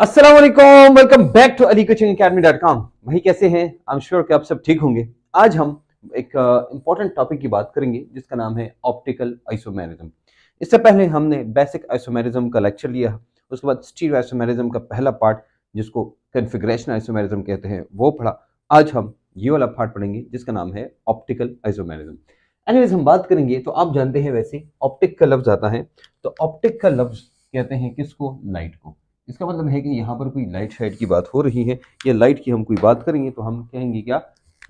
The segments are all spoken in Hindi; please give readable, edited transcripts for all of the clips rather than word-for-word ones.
अस्सलाम वालेकुम, वेलकम बैक टू alicoachingacademy.com। भाई कैसे हैं? आई एम श्योर कि आप सब ठीक होंगे। आज हम एक इम्पॉर्टेंट टॉपिक की बात करेंगे जिसका नाम है ऑप्टिकल आइसोमेरिज्म। इससे पहले हमने बेसिक आइसोमेरिज्म का लेक्चर लिया, उसके बाद स्टीरियो आइसोमेरिज्म का पहला पार्ट जिसको कन्फिगरेशन आइसोमेरिज्म कहते हैं वो पढ़ा। आज हम ये वाला पार्ट पढ़ेंगे जिसका नाम है ऑप्टिकल आइसोमेरिज्म। एनीवेज हम बात करेंगे तो आप जानते हैं वैसे ऑप्टिक का लफ्ज आता है, तो ऑप्टिक का लफ्ज कहते हैं किसको? लाइट को। इसका मतलब है कि यहाँ पर कोई लाइट शाइट की बात हो रही है या लाइट की हम कोई बात करेंगे तो हम कहेंगे क्या?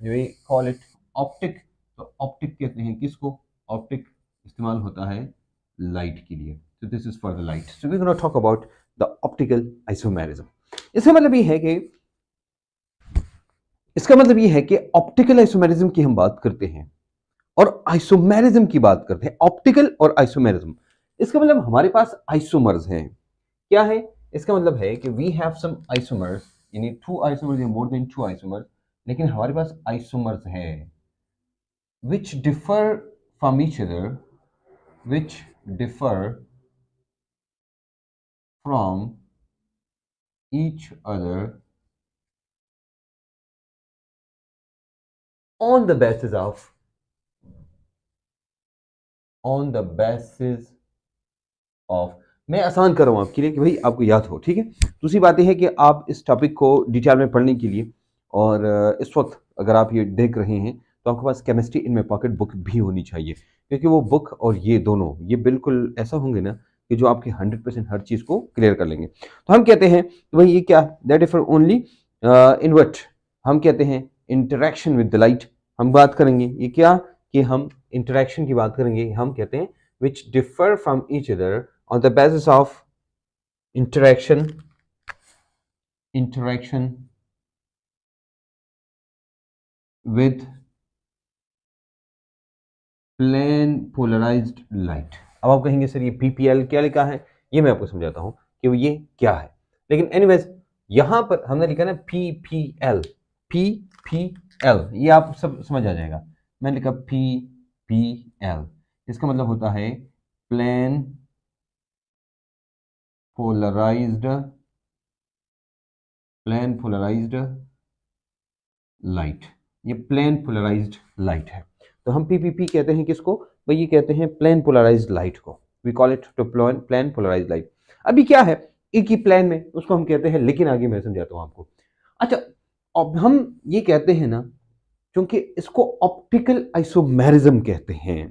वे कॉल इट ऑप्टिक। तो ऑप्टिक कहते हैं किसको? ऑप्टिक इस्तेमाल होता है लाइट के लिए। तो this is for the light. So we gonna talk about the optical isomerism. इसका मतलब ये है कि ऑप्टिकल आइसोमेरिज्म की हम बात करते हैं और आइसोमेरिज्म की बात करते हैं। ऑप्टिकल और आइसोमेरिज्म, इसका मतलब हमारे पास आइसोमर्स हैं। क्या है? इसका मतलब है कि वी हैव सम आइसोमर्स, यानी टू आइसोमर्स या मोर देन टू आइसोमर्स, लेकिन हमारे पास आइसोमर्स है which differ from each other, which differ from each other on the basis of on the basis of मैं आसान कर रहा हूं आपके लिए कि भाई आपको याद हो, ठीक है। दूसरी बात यह है कि आप इस टॉपिक को डिटेल में पढ़ने के लिए और इस वक्त अगर आप ये देख रहे हैं तो आपके पास chemistry in my pocket book भी होनी चाहिए, क्योंकि वो बुक और ये दोनों ये बिल्कुल ऐसा होंगे ना कि जो आपके 100% हर चीज़ को क्लियर कर लेंगे। तो हम कहते हैं कि भाई ये क्या? That Fitr only in what हम कहते हैं इंटरेक्शन विद द लाइट। हम बात करेंगे ये क्या कि हम इंटरेक्शन की बात करेंगे। हम कहते हैं which differ from each other on the basis of interaction with plane polarized light। अब आप कहेंगे सर ये PPL क्या लिखा है? ये मैं आपको समझाता हूं कि ये क्या है। लेकिन एनीवेज यहां पर हमने लिखा ना PPL, PPL ये आप सब समझ आ जाएगा। मैंने लिखा PPL, इसका मतलब होता है प्लेन पोलराइज्ड लाइट। ये प्लेन पोलराइज्ड लाइट है। तो हम पीपीपी कहते हैं किसको? भाई ये कहते हैं प्लेन पोलराइज्ड लाइट को। We call it to plane polarised light. अभी क्या है एक ही प्लेन में, उसको हम कहते हैं, लेकिन आगे मैं समझाता हूं आपको। अच्छा, अब हम ये कहते हैं ना, क्योंकि इसको ऑप्टिकल आइसोमेरिज्म कहते हैं।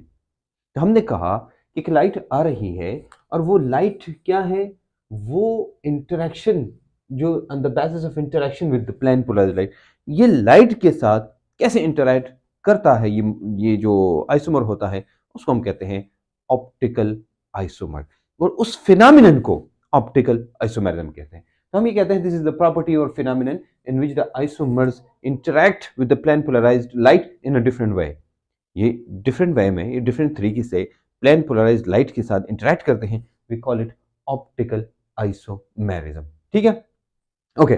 तो हमने कहा कि एक लाइट आ रही है और वो लाइट क्या है? वो इंटरेक्शन, जो on the basis of interaction with the plane polarised light, ये लाइट के साथ कैसे इंटरैक्ट करता है, ये जो आइसोमर होता है उसको हम कहते हैं ऑप्टिकल आइसोमर। और उस फिनोमिनन को ऑप्टिकल आइसोमेरिज्म कहते हैं। तो हम ये कहते हैं दिस इज द प्रॉपर्टी और phenomenon in which the isomers interact with the plane polarised light in a different way. ये डिफरेंट वे में, ये डिफरेंट तरीके से प्लेन पोलराइज्ड लाइट के साथ इंटरैक्ट करते हैं। We call it optical isomerism. ठीक है, ओके।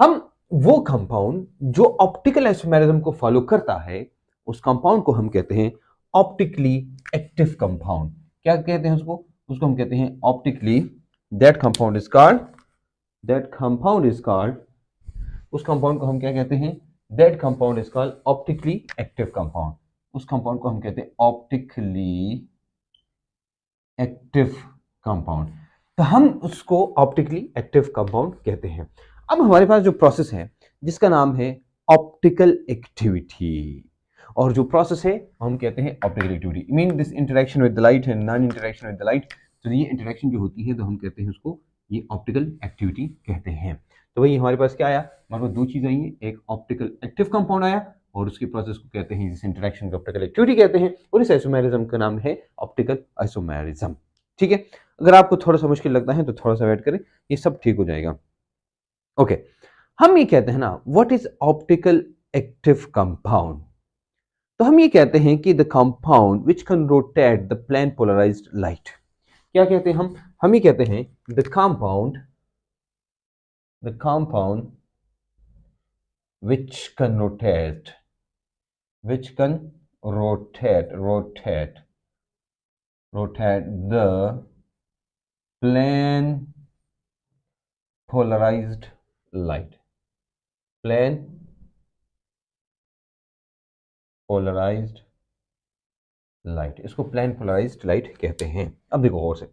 हम वो कंपाउंड जो ऑप्टिकल आइसोमेरिज्म को फॉलो करता है उस कंपाउंड को हम कहते हैं ऑप्टिकली एक्टिव कंपाउंड। क्या कहते हैं उसको? उसको हम कहते हैं optically, that compound is called, उस कंपाउंड को हम क्या कहते हैं? That compound is called optically active compound. उस कंपाउंड को हम कहते हैं ऑप्टिकली एक्टिव कंपाउंड। तो हम उसको ऑप्टिकली एक्टिव कंपाउंड कहते हैं। अब हमारे पास जो प्रोसेस है जिसका नाम है ऑप्टिकल एक्टिविटी, और जो प्रोसेस है हम कहते हैं optical activity. Mean this interaction with the light and non interaction with the light. तो ये इंटरेक्शन जो होती है तो हम कहते हैं उसको ये ऑप्टिकल एक्टिविटी कहते हैं। तो वही हमारे पास क्या आया? हमारे पास दो चीज आई है, एक ऑप्टिकल एक्टिव कंपाउंड आया और उसके प्रोसेस को कहते हैं, इस इंटरेक्शन को ऑप्टिकल एक्टिविटी कहते हैं, और इस आइसोमेरिज्म का नाम है ऑप्टिकल आइसोमेरिज्म। ठीक है, अगर आपको थोड़ा सा मुश्किल लगता है तो थोड़ा सा वेट करें, ये सब ठीक हो जाएगा। ओके, हम ये कहते हैं ना what is optical active compound. तो हम ये कहते हैं कि the compound which can rotate the plane polarised light. क्या कहते हैं हम ये कहते हैं the compound which can rotate the plane polarized light, plane polarised light, इसको प्लेन पोलराइज्ड लाइट कहते हैं। अब देखो और से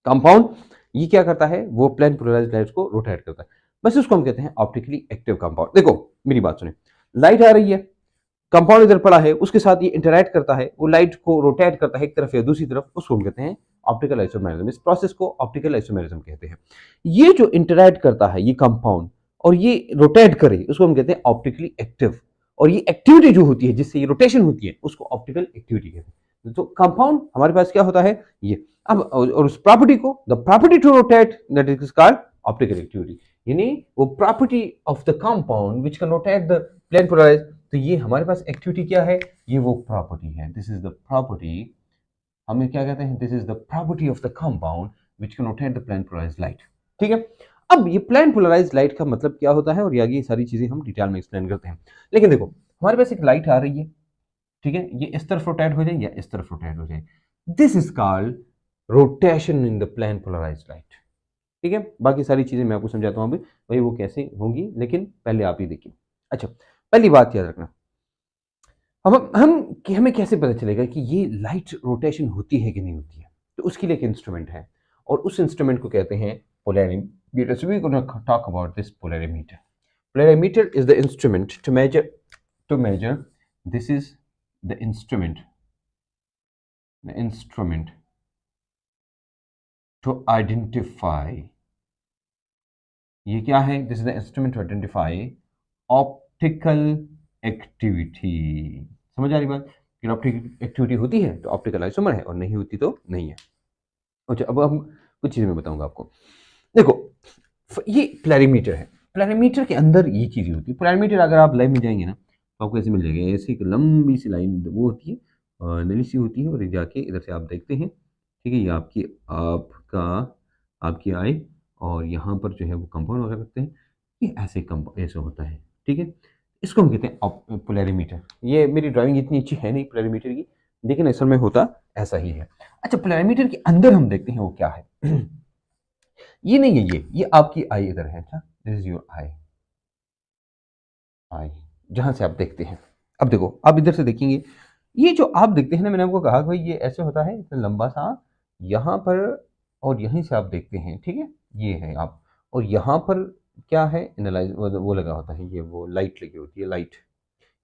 कंपाउंड ये क्या करता है, वो प्लेन पोलराइज्ड लाइट को रोटेट करता है, बस उसको हम कहते हैं ऑप्टिकली एक्टिव कंपाउंड। देखो मेरी बात सुने, लाइट आ रही है, कंपाउंड इधर पड़ा है, उसके साथ ये इंटरैक्ट करता है, वो लाइट को रोटेट करता है एक तरफ या दूसरी तरफ, उसको हम कहते हैं ऑप्टिकल आइसोमेरिज्म। इस प्रोसेस को ऑप्टिकल आइसोमेरिज्म कहते हैं। ये जो इंटरैक्ट करता है ये कंपाउंड और ये रोटेट करे, उसको हम कहते हैं ऑप्टिकली एक्टिव। और ये एक्टिविटी जो होती है जिससे ये रोटेशन होती है उसको ऑप्टिकल एक्टिविटी कहते हैं। तो कंपाउंड हमारे पास क्या होता है ये, अब और उस प्रॉपर्टी को, the property to rotate, that is called optical activity, यानी वो property of the compound which can rotate the plane polarized. तो ये हमारे पास एक्टिविटी क्या है, ये वो प्रॉपर्टी है, दिस इज द प्रॉपर्टी, हमें क्या कहते हैं, this is the property of the compound which can rotate the plane polarised light. ठीक है, अब ये प्लेन पोलराइज्ड लाइट का मतलब क्या होता है और ये आगे सारी चीजें हम डिटेल में एक्सप्लेन करते हैं। लेकिन देखो हमारे पास एक लाइट आ रही है, ठीक है, ये इस तरफ रोटेट हो जाए या इस तरफ रोटेट हो जाए, this is called rotation in the plane polarised light. ठीक है, बाकी सारी चीजें मैं आपको समझाता हूं अभी भाई वो कैसे होंगी, लेकिन पहले आप ही देखिए। अच्छा, पहली बात याद रखना, हमें कैसे पता चलेगा कि ये लाइट रोटेशन होती है कि नहीं होती है, तो उसके लिए एक इंस्ट्रूमेंट है और उस इंस्ट्रूमेंट को कहते हैं polarimeter. So we're going to talk about this polarimeter. Polarimeter is the instrument to measure. This is the instrument to identify. ये क्या है? This is the instrument to identify optical activity. समझ आ रही बात? कि ऑप्टिकल एक्टिविटी होती है तो ऑप्टिकल आइसोमर है और नहीं होती तो नहीं है। अच्छा, अब हम कुछ चीजें मैं बताऊंगा आपको। देखो ये पोलैरिमीटर है, पोलैरिमीटर के अंदर ये चीजें होती है। पोलैरिमीटर अगर आप लाइन में जाएंगे ना तो आपको ऐसे मिल जाएगा, ऐसे एक लंबी सी लाइन वो होती है, नली सी होती है, और जाके इधर से आप देखते हैं, ठीक है, ये आपकी आई, और यहाँ पर जो है वो कंपाउंड वगैरह रखते हैं, ये ऐसे होता है। ठीक है, इसको हम कहते हैं पोलैरिमीटर। ये मेरी ड्राइंग इतनी अच्छी है नहीं पोलैरिमीटर की, लेकिन असल में होता ऐसा ही है। अच्छा, पोलैरिमीटर के अंदर हम देखते हैं वो क्या है। ये नहीं है, ये आपकी आई इधर है। अच्छा, दिस इज योर आई जहां से आप देखते हैं। अब देखो आप इधर से देखेंगे, ये जो आप देखते हैं ना, मैंने आपको कहा भाई ये ऐसे होता है, इतना लंबा सा यहाँ पर, और यहीं से आप देखते हैं, ठीक है, ये है आप, और यहाँ पर क्या है, एनालाइज वो लगा होता है, ये वो लाइट लगी होती है, लाइट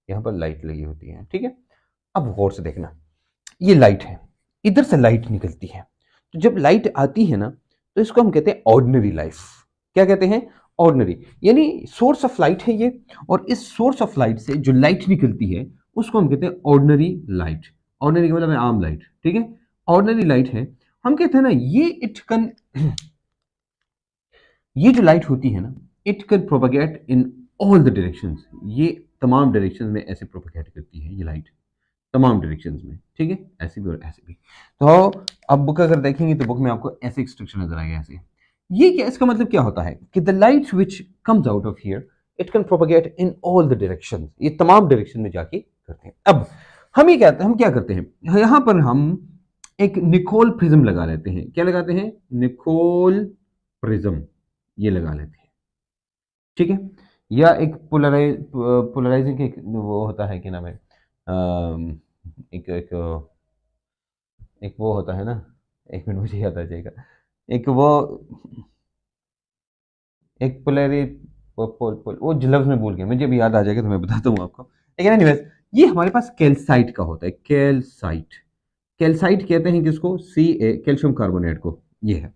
यहाँ पर लाइट लगी होती है। ठीक है, अब गौर से देखना, ये लाइट है, इधर से लाइट निकलती है, तो जब लाइट आती है ना तो इसको हम कहते हैं ऑर्डिनरी लाइफ। क्या कहते हैं? ऑर्डिनरी, यानी सोर्स ऑफ लाइट है ये, और इस सोर्स ऑफ लाइट से जो लाइट निकलती है उसको हम कहते हैं ऑर्डिनरी लाइट। ऑर्डिनरी का मतलब है आम लाइट। ठीक है, ऑर्डिनरी लाइट है, हम कहते हैं ना ये इट कैन ये जो लाइट होती है ना, it can propagate in all the directions. ये तमाम डायरेक्शंस में ऐसे प्रोपेगेट करती है ये लाइट, तमाम डायरेक्शंस में। ठीक है, ऐसे भी और ऐसे भी। तो अब बुक अगर देखेंगे तो बुक में आपको ऐसे एक स्ट्रक्चर नजर आएगा, ऐसे। ये क्या, इसका मतलब क्या होता है कि the light which comes out of here it can propagate in all the directions, ये तमाम डायरेक्शन में जाके करते हैं। अब हम क्या करते हैं, यहां पर हम एक निकोल प्रिज्म लगा लेते हैं। क्या लगाते हैं? निकोल प्रिज्म ये लगा लेते हैं। ठीक है, या एक पोलराइजिंग एक वो होता है, क्या नाम है, एक एक एक वो होता है ना, एक मिनट मुझे याद आ जाएगा, एक वो एक पोलरी वो लफ्ज में भूल गया, मुझे भी याद आ जाएगा तो मैं बताता हूँ आपको। लेकिन एनीवेज, ये हमारे पास कैल्साइट का होता है, कैल्साइट। कैल्साइट कहते हैं किसको? कैल्शियम कार्बोनेट को। ये है,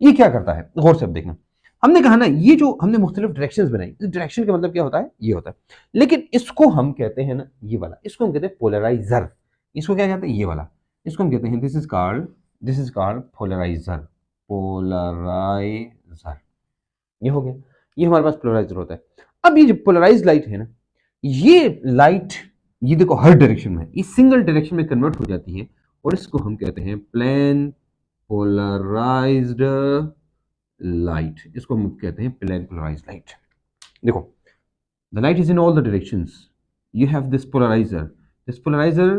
ये क्या करता है, गौर से अब देखना। हमने कहा ना, ये जो हमने मुख्तलिफ डायरेक्शंस बनाई, इस डायरेक्शन का मतलब क्या होता है? ये होता है। लेकिन इसको हम कहते हैं ना, ये वाला, इसको हम कहते हैं पोलराइजर। इसको क्या कहते हैं? ये वाला, इसको हम कहते हैं, this is called polarizer. Polarizer ये हो गया, ये हमारे पास पोलराइजर होता है। अब ये जो पोलराइज लाइट है ना, ये लाइट, ये देखो हर डायरेक्शन में, ये सिंगल डायरेक्शन में कन्वर्ट हो जाती है, और इसको हम कहते हैं प्लेन पोलराइज्ड लाइट। इसको हम कहते हैं प्लेन पोलराइज्ड लाइट। देखो, the light is in all the directions, you have this polarizer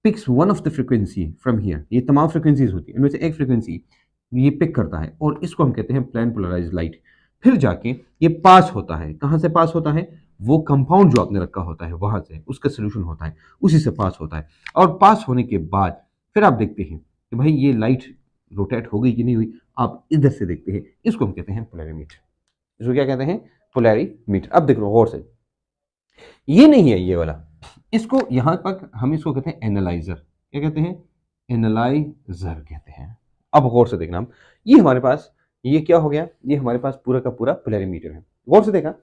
picks one of the frequency from here. ये तमाम फ्रीक्वेंसीज होती है, इनमें से एक फ्रीक्वेंसी ये पिक करता है और इसको हम कहते हैं प्लेन पोलराइज्ड लाइट। फिर जाके ये पास होता है, कहाँ से पास होता है, वो कंपाउंड जो आपने रखा होता है वहां से, उसका सोल्यूशन होता है, उसी से पास होता है। और पास होने के बाद फिर आप देखते हैं कि भाई ये लाइट रोटेट हो गई कि नहीं हुई, आप इधर से देखते हैं, इसको हम कहते हैं पोलैरिमीटर। इसको क्या कहते हैं, पोलैरिमीटर। अब देख लो गौर से, ये नहीं है ये वाला, इसको यहां तक हम इसको कहते हैं एनालाइजर। क्या कहते हैं, एनालाइजर कहते हैं। अब गौर से देखना, हम ये हमारे पास ये क्या हो गया, ये हमारे पास पूरा का पूरा पोलैरिमीटर है। गौर से देखा,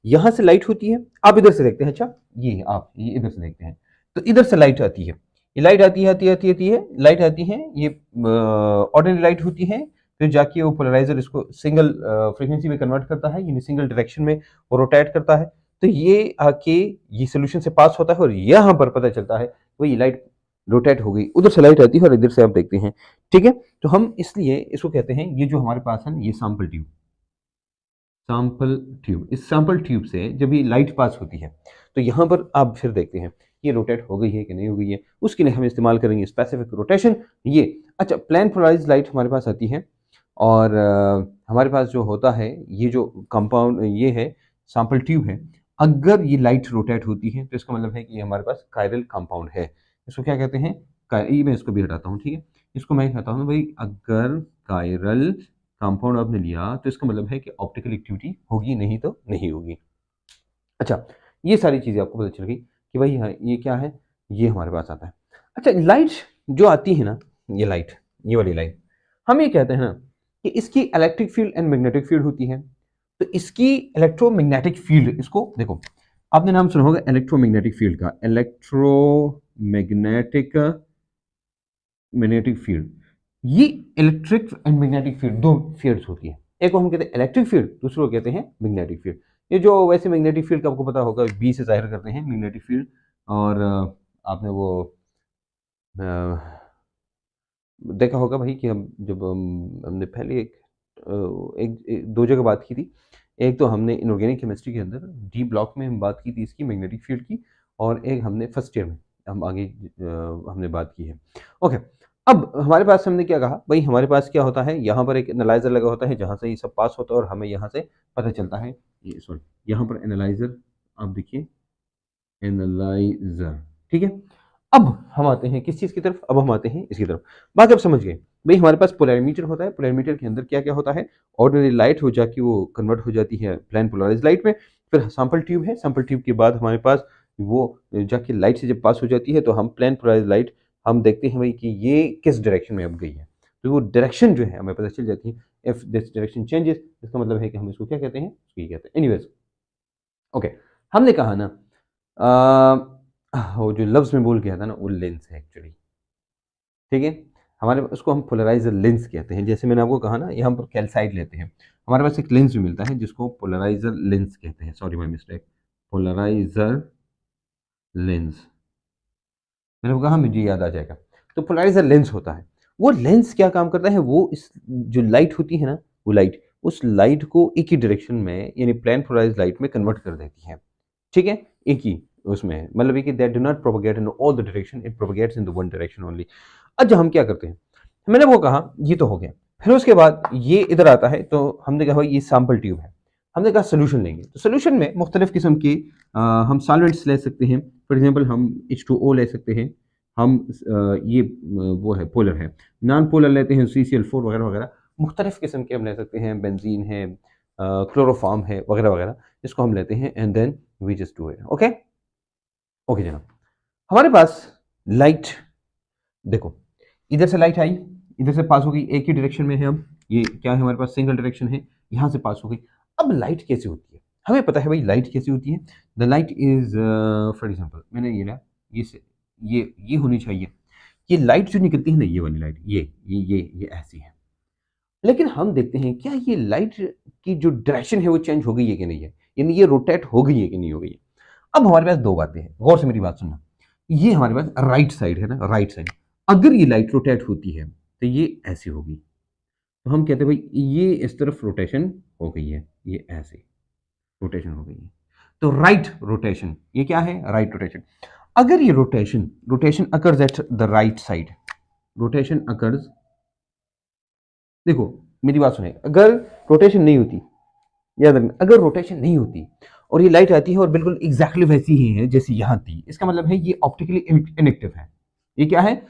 यहां से लाइट होती है, आप इधर से देखते हैं, अच्छा ये आप ये इधर से देखते हैं, तो इधर से लाइट आती है, ये लाइट आती है लाइट आती है, ये ऑर्डिनरी लाइट होती है। फिर जाके वो पोलराइजर इसको सिंगल फ्रीक्वेंसी में कन्वर्ट करता है, यानी सिंगल डायरेक्शन में वो रोटेट करता है। तो ये आके ये सोल्यूशन से पास होता है और यहाँ पर पता चलता है वही लाइट रोटेट हो गई, उधर से लाइट आती है और इधर से आप देखते हैं। ठीक है, तो हम इसलिए इसको कहते हैं, ये जो हमारे पास है ये सैंपल ट्यूब, सैंपल ट्यूब, इस सैंपल ट्यूब से जब ये लाइट पास होती है तो यहाँ पर आप फिर देखते हैं ये रोटेट हो गई है कि नहीं हो गई है, उसके लिए हम इस्तेमाल करेंगे स्पेसिफिक रोटेशन। ये अच्छा, प्लेन पोलराइज्ड लाइट हमारे पास आती है और हमारे पास जो होता है ये जो कंपाउंड ये है सैंपल ट्यूब है, अगर ये लाइट रोटेट होती है तो इसका मतलब है कि ये हमारे पास कायरल कंपाउंड है। इसको क्या कहते हैं, ये मैं इसको भी हटाता हूँ, ठीक है, इसको मैं कहता हूँ भाई, अगर कायरल कंपाउंड आपने लिया तो इसका मतलब है कि ऑप्टिकल एक्टिविटी होगी, नहीं तो नहीं होगी। अच्छा, ये सारी चीज़ें आपको पता चल गई कि भाई हाँ ये क्या है, ये हमारे पास आता है। अच्छा, लाइट जो आती है ना, ये लाइट, ये वाली लाइट, हम ये कहते हैं ना कि इसकी electric field and magnetic field होती है। तो इसकी इलेक्ट्रोमैग्नेटिक फील्ड, इसको देखो, आपने नाम सुना होगा इलेक्ट्रोमैग्नेटिक फील्ड का, इलेक्ट्रोमैग्नेटिक मैग्नेटिक फील्ड। ये इलेक्ट्रिक एंड मैग्नेटिक फील्ड दो फील्ड्स होती है, एक को हम कहते हैं इलेक्ट्रिक फील्ड, दूसरे को कहते हैं मैग्नेटिक फील्ड। ये जो वैसे मैग्नेटिक फील्ड का आपको पता होगा बी से जाहिर करते हैं मैग्नेटिक फील्ड। और आपने वो देखा होगा भाई कि हम जब हमने पहले एक दो जगह बात की थी, एक तो हमने इनऑर्गेनिक केमिस्ट्री के अंदर डी ब्लॉक में हम बात की थी इसकी मैग्नेटिक फील्ड की, और एक हमने फर्स्ट ईयर में हम आगे हमने बात की है। ओके, अब हमारे पास हमने क्या कहा भाई, हमारे पास क्या होता है, यहाँ पर एक एनालाइजर लगा होता है जहाँ से ये सब पास होता है और हमें यहाँ से पता चलता है, ये सॉरी यहाँ पर एनालाइजर, आप देखिए एनालाइजर, ठीक है। अब हम आते हैं किस चीज़ की तरफ, अब हम आते हैं इसकी तरफ। बात अब समझ गए भाई, हमारे पास पोलैरिमीटर होता है, पोलैरिमीटर के अंदर क्या क्या होता है, ऑर्डिनरी लाइट हो जाके वो कन्वर्ट हो जाती है प्लेन पोलराइज्ड लाइट में। फिर सैंपल ट्यूब है, सैंपल ट्यूब के बाद हमारे पास वो जाके लाइट से जब पास हो जाती है तो हम प्लेन पोलराइज्ड लाइट हम देखते हैं भाई कि ये किस डायरेक्शन में अब गई है, तो वो डायरेक्शन जो है हमें पता चल जाती है। इफ दिस डायरेक्शन चेंजेस, इसका मतलब है कि हम इसको क्या कहते हैं, इसको ये कहते हैं। एनीवेज, ओके, हमने कहा ना वो जो लफ्ज़ में बोल गया था ना, वो लेंस है एक्चुअली, ठीक है। हमारे उसको हम पोलराइजर लेंस कहते हैं। जैसे मैंने आपको कहा ना, यहाँ पर कैल्साइट लेते हैं, हमारे पास एक लेंस भी मिलता है जिसको पोलराइजर लेंस कहते हैं, sorry my mistake, polarizer lens, मैंने कहा मुझे याद आ जाएगा। तो पोलराइजर लेंस होता है, वो लेंस क्या काम करता है, वो इस जो लाइट होती है ना, वो लाइट उस लाइट को एक ही डायरेक्शन में यानी प्लेन पोलराइज्ड लाइट में कन्वर्ट कर देती है, ठीक है, एक ही उसमें, मतलब कि that do not propagate in all the direction, it propagates in the one direction only. अच्छा, हम क्या करते हैं, मैंने वो कहा ये तो हो गया, फिर उसके बाद ये इधर आता है, तो हमने कहा भाई ये सैंपल ट्यूब है, हमने कहा सोल्यूशन लेंगे, तो सोल्यूशन में मुख्तलिफ किस्म के हम सॉल्वेंट्स ले सकते हैं। फॉर एग्जांपल हम H2O ले सकते हैं, हम ये वो है पोलर है, नॉन पोलर लेते हैं CCl4 वगैरह वगैरह, मुख्तलिफ किस्म के हम ले सकते हैं, बेंजीन है, क्लोरोफॉर्म है वगैरह वगैरह, इसको हम लेते हैं and then we just do it. Okay, okay जनाब, हमारे पास लाइट देखो, इधर से लाइट आई, इधर से पास हो गई, एक ही डायरेक्शन में है हम, ये क्या है हमारे पास सिंगल डायरेक्शन है, यहाँ से पास हो गई। अब लाइट कैसे होती है, हमें पता है भाई लाइट कैसे होती है। The light is for example मैंने ये लिया, ये से ये होनी चाहिए, ये लाइट जो निकलती है ना, ये वाली लाइट, ये ऐसी है, लेकिन हम देखते हैं क्या ये लाइट की जो डायरेक्शन है वो चेंज हो गई है कि नहीं है, यानी ये रोटेट हो गई है कि नहीं हो गई है। अब हमारे पास दो बातें हैं, गौर से मेरी बात सुनना, ये हमारे पास राइट साइड है ना, राइट साइड, अगर ये लाइट रोटेट होती है तो ये ऐसी होगी, तो हम कहते हैं भाई ये इस तरफ रोटेशन हो गई है, ये ऐसे रोटेशन हो गई है, तो राइट रोटेशन, ये क्या है, राइट रोटेशन। अगर ये rotation rotation occurs at the right side, rotation occurs, देखो मेरी बात सुने, अगर रोटेशन नहीं होती, याद रखना, अगर रोटेशन नहीं होती और ये लाइट आती है और बिल्कुल एग्जैक्टली वैसी ही है जैसी यहाँ थी, इसका मतलब है ये ऑप्टिकली इनएक्टिव है। ये क्या है,